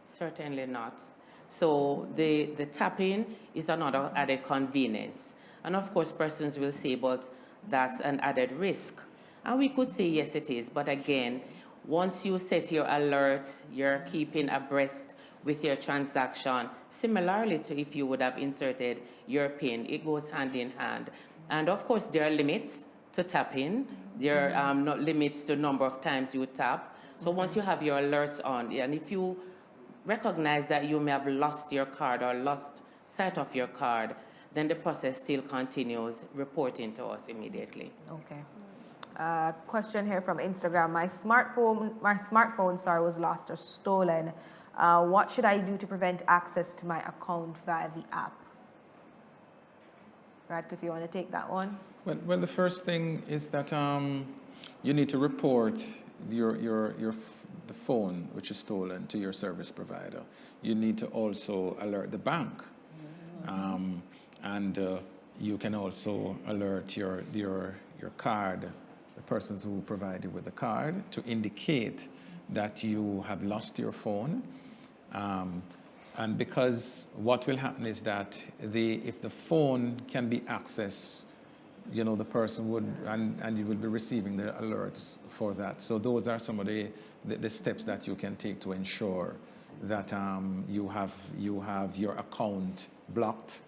Certainly not. So the tapping is another added convenience. And of course, persons will say, but that's an added risk. And we could say, yes, it is. But again, once you set your alerts, you're keeping abreast with your transaction, similarly to if you would have inserted your PIN, it goes hand in hand. And of course, there are limits to tapping. There are not limits to number of times you tap. So once you have your alerts on, and if you recognize that you may have lost your card or lost sight of your card, then the process still continues, reporting to us immediately. Okay. Question here from Instagram. My smartphone, was lost or stolen. What should I do to prevent access to my account via the app? Radcliffe, you want to take that one? Well, the first thing is that you need to report the phone which is stolen to your service provider. You need to also alert the bank, and you can also alert your card, the persons who provide you with the card, to indicate that you have lost your phone. And because what will happen is that if the phone can be accessed, the person would, and you will be receiving the alerts for that. So those are some of the steps that you can take to ensure that you have your account blocked,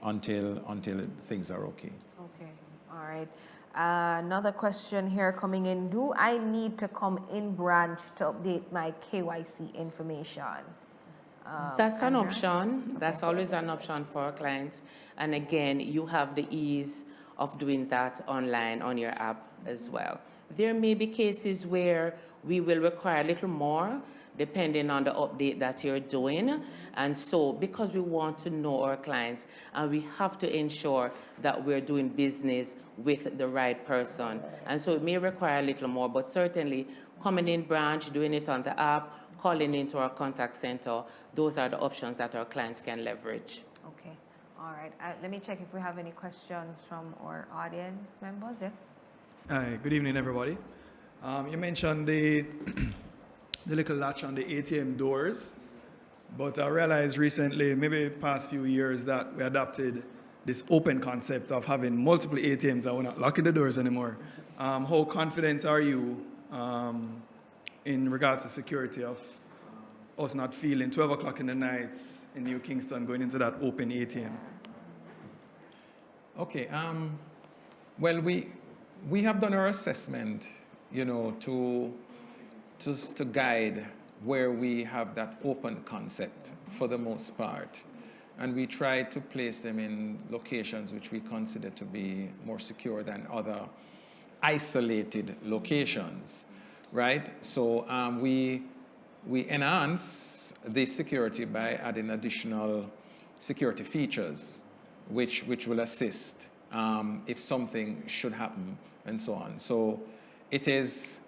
until things are okay. Okay, all right. Another question here coming in. Do I need to come in branch to update my KYC information? That's an option. That's always an option for our clients. And again, you have the ease of doing that online on your app as well. There may be cases where we will require a little more depending on the update that you're doing. And so because we want to know our clients and we have to ensure that we're doing business with the right person. And so it may require a little more, but certainly coming in branch, doing it on the app, calling into our contact center, those are the options that our clients can leverage. Okay, all right. Let me check if we have any questions from our audience members. Yes? Hi, good evening, everybody. You mentioned the the little latch on the ATM doors, but I realized recently, maybe past few years, that we adopted this open concept of having multiple ATMs that we're not locking the doors anymore. How confident are you in regards to security of us not feeling 12 o'clock in the night in New Kingston going into that open ATM? Okay, well, we have done our assessment, you know, to guide where we have that open concept for the most part. And we try to place them in locations which we consider to be more secure than other isolated locations, right? So we enhance the security by adding additional security features which will assist if something should happen and so on. So it is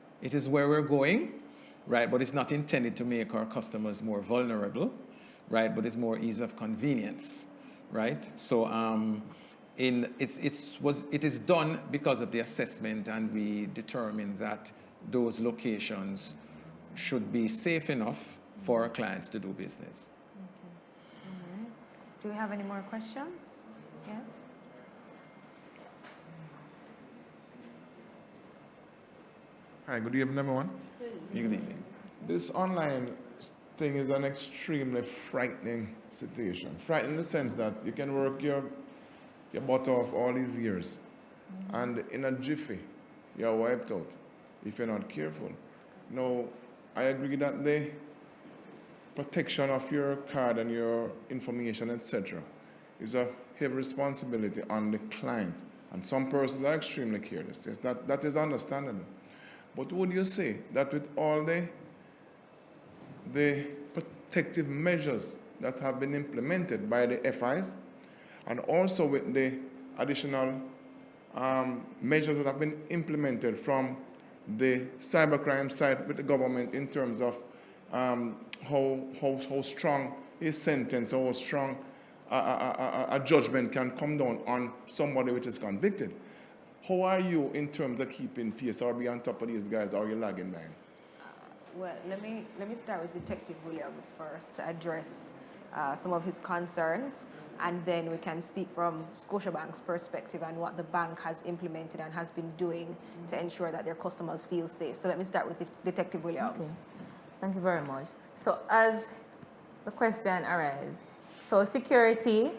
where we're going, right? But it's not intended to make our customers more vulnerable, right? But it's more ease of convenience, right? So it is done because of the assessment, and we determined that those locations should be safe enough for our clients to do business. Okay. All right. Do we have any more questions? Yes? Hi, good evening, everyone. Good evening. This online thing is an extremely frightening situation. Frightening in the sense that you can work your butt off all these years, and in a jiffy, you're wiped out if you're not careful. Now, I agree that the protection of your card and your information, etc., is a heavy responsibility on the client. And some persons are extremely careless. Yes, that is understandable. But would you say that with all the protective measures that have been implemented by the FIs, and also with the additional measures that have been implemented from the cybercrime side with the government in terms of how strong a sentence or how strong a judgment can come down on somebody which is convicted, how are you in terms of keeping pace? Are we on top of these guys, or are you lagging behind? Well, let me start with Detective Williams first to address some of his concerns, and then we can speak from Scotiabank's perspective and what the bank has implemented and has been doing to ensure that their customers feel safe. So let me start with Detective Williams. Okay. Thank you very much. So as the question arises, so security,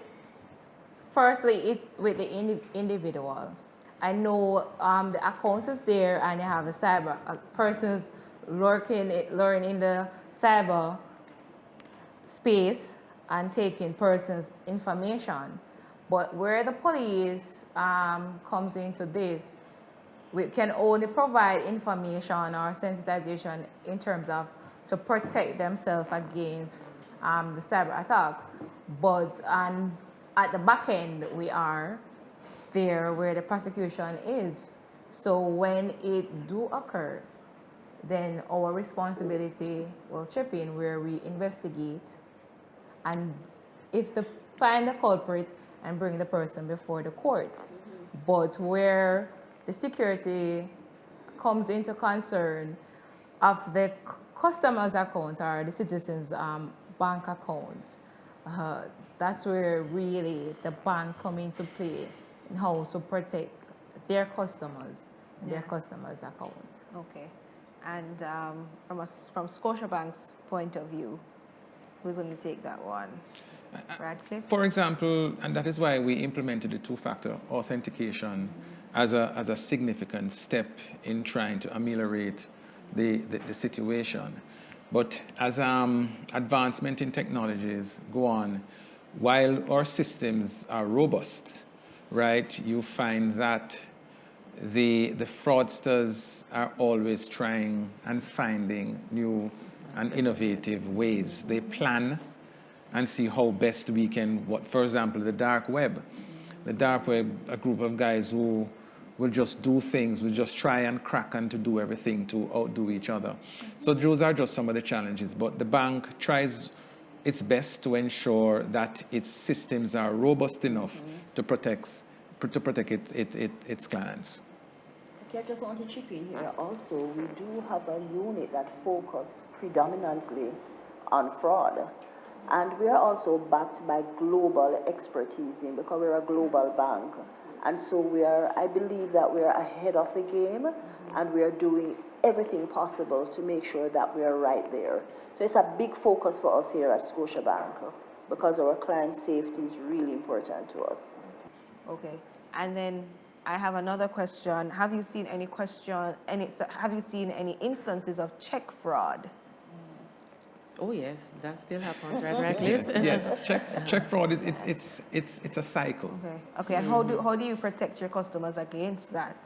firstly, it's with the individual. I know the accounts is there, and you have a cyber persons lurking in the cyber space and taking persons' information. But where the police comes into this, we can only provide information or sensitization in terms of to protect themselves against the cyber attack. But at the back end, we are there where the prosecution is. So when it do occur, then our responsibility will chip in where we investigate, and if they find the culprit and bring the person before the court. But where the security comes into concern of the customer's account or the citizen's bank account, that's where really the bank come into play in how to protect their customers and their customers' account. Okay. And from Scotiabank's point of view, who's going to take that one? Radcliffe? For example, and that is why we implemented the two-factor authentication as a significant step in trying to ameliorate the situation. But as advancement in technologies go on, while our systems are robust, right, you find that the fraudsters are always trying and finding new and innovative ways. They plan and see how best we can, for example, the dark web. The dark web, a group of guys who will just do things, will just try and crack and to do everything to outdo each other. So those are just some of the challenges, but the bank tries its best to ensure that its systems are robust enough to protect its clients. Okay, I just want to chip in here also. We do have a unit that focuses predominantly on fraud. And we are also backed by global expertise because we're a global bank. And so I believe that we are ahead of the game and we are doing everything possible to make sure that we are right there. So it's a big focus for us here at Scotiabank because our client safety is really important to us. Okay, and then I have another question. Have you seen any instances of check fraud? Oh yes, that still happens, right, Cliff? Yes. Check fraud. It's a cycle. Okay. And how do you protect your customers against that?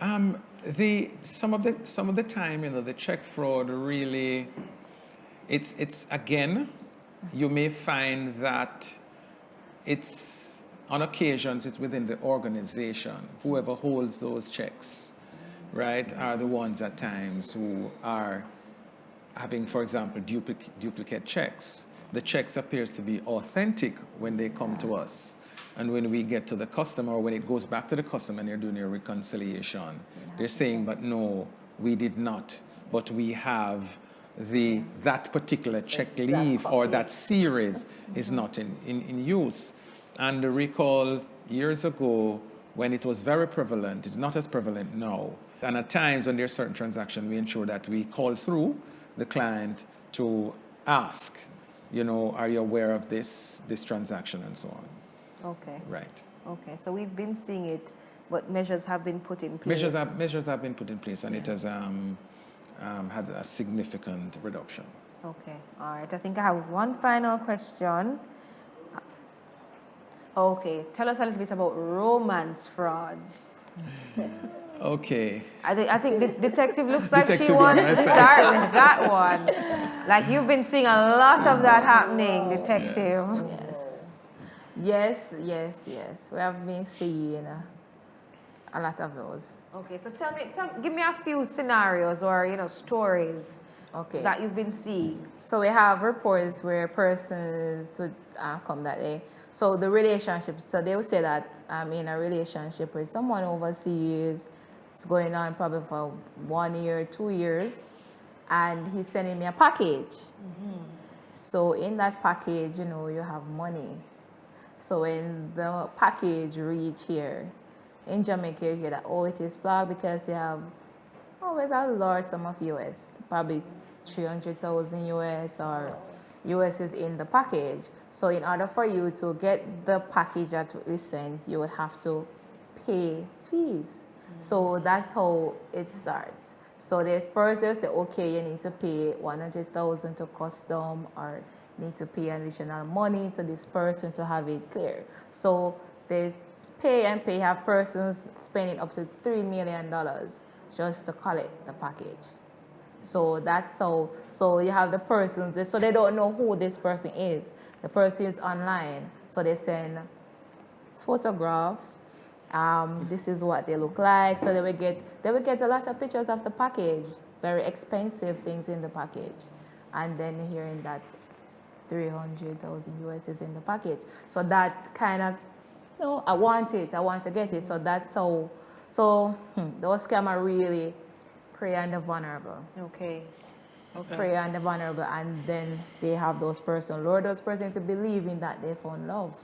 Some of the time, the check fraud really, it's again, you may find that it's on occasions it's within the organization. Whoever holds those checks, right, are the ones at times who are having, for example, duplicate checks. The checks appears to be authentic when they come to us. And when we get to the customer, or when it goes back to the customer and you're doing your reconciliation, they're saying, but no, we did not. But we have that particular check leaf or that series is not in use. And recall years ago when it was very prevalent, it's not as prevalent now. And at times when there's certain transactions, we ensure that we call through the client to ask, are you aware of this transaction and so on. Okay. Right. Okay, so we've been seeing it, but measures have been put in place. Measures have been put in place, and it has had a significant reduction. Okay, all right. I think I have one final question. Okay, tell us a little bit about romance frauds. Okay. I think the detective looks like she wants to start with that one. Like you've been seeing a lot of that happening, detective. Yes. We have been seeing a lot of those. Okay, so give me a few scenarios or stories that you've been seeing. So we have reports where persons would come that day. So the relationships, so they would say that I'm in a relationship with someone overseas. It's going on probably for 1 year, 2 years, and he's sending me a package. So in that package, you have money. So when the package reach here, in Jamaica, you hear that, it is flagged because they have always a large sum of US, probably 300,000 US or US is in the package. So in order for you to get the package that we sent, you would have to pay fees. So that's how it starts. So they'll say, okay, you need to pay 100,000 to custom or need to pay additional money to this person to have it clear. So they pay, have persons spending up to $3 million just to collect the package. So that's how, so you have the persons, so they don't know who this person is. The person is online, so they send photograph. This is what they look like. So they will get a lot of pictures of the package, very expensive things in the package, and then hearing that 300,000 US is in the package. So that kind of, I want to get it. So that's how. So those scammers really prey on the vulnerable. Okay. Prey on the vulnerable, and then they have those persons, lure those persons to believing that they found love,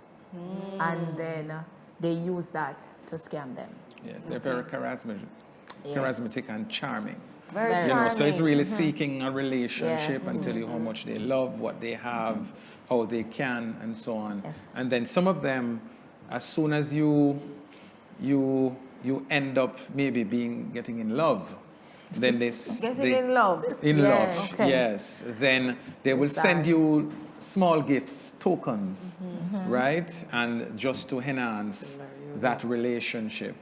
and then they use that to scam them. Yes, they're very charismatic and charming. Very charming. So it's really seeking a relationship and tell you how much they love, what they have, how they can, and so on. Yes. And then some of them, as soon as you end up maybe getting in love, then Getting in love. In Yes. love, Okay. yes. Then they will send you small gifts, tokens, right? And just to enhance that relationship.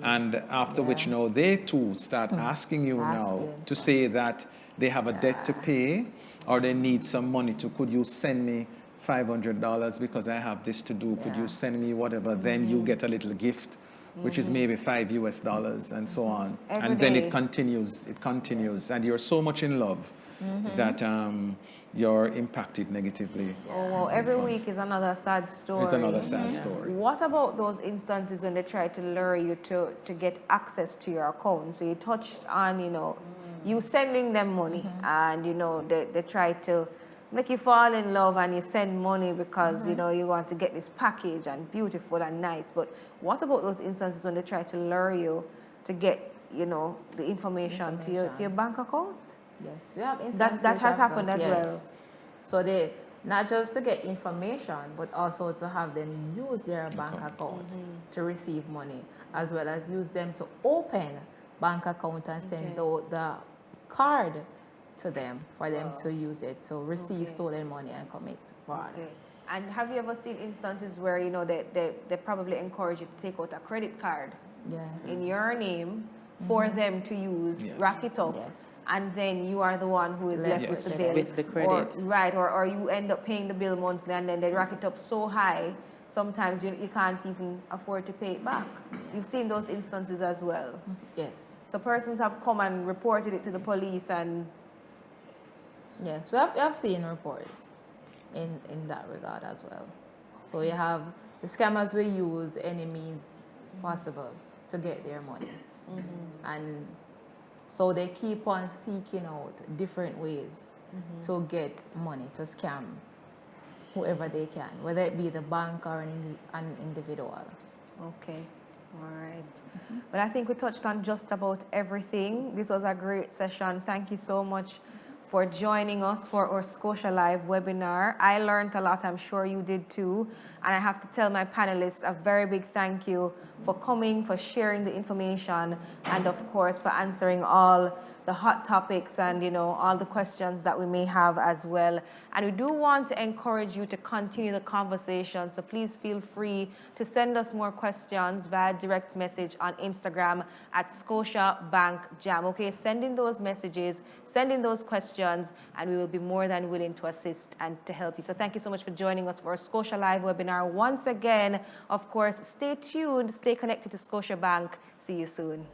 And after which now they too start asking you now to say that they have a debt to pay or they need some money to, could you send me $500 because I have this to do, could you send me whatever? Then you get a little gift, which is maybe $5 US and so on. Every Then day. it continues, and you're so much in love that you're impacted negatively. Oh, well, every week is another sad story. It's another sad story. What about those instances when they try to lure you to get access to your account? So you touched on, you sending them money and, they try to make you fall in love and you send money because, you want to get this package and beautiful and nice. But what about those instances when they try to lure you to get, the information to your bank account? Yes, we have instances That has of happened those, as well. So they, not just to get information, but also to have them use their bank account to receive money, as well as use them to open bank account and send the card to them for them to use it to receive stolen money and commit fraud. Okay. And have you ever seen instances where, they probably encourage you to take out a credit card in your name for them to use, rack it up, and then you are the one who is left with the bill. With the credit. Or you end up paying the bill monthly and then they rack it up so high, sometimes you can't even afford to pay it back. You've seen those instances as well. Yes. So persons have come and reported it to the police and... Yes, we have seen reports in that regard as well. So you have the scammers will use any means possible to get their money. And so they keep on seeking out different ways to get money, to scam whoever they can, whether it be the bank or an individual. Okay, all right. But I think we touched on just about everything. This was a great session. Thank you so much for joining us for our ScotiaLIVE webinar. I learned a lot, I'm sure you did too. And I have to tell my panelists a very big thank you for coming, for sharing the information, and of course for answering all the hot topics and all the questions that we may have as well. And we do want to encourage you to continue the conversation, so please feel free to send us more questions via direct message on Instagram at Scotia Bank Jam. Okay, send in those messages, send in those questions, and we will be more than willing to assist and to help you. So thank you so much for joining us for our ScotiaLIVE webinar. Once again, of course, stay tuned, stay connected to Scotia Bank. See you soon.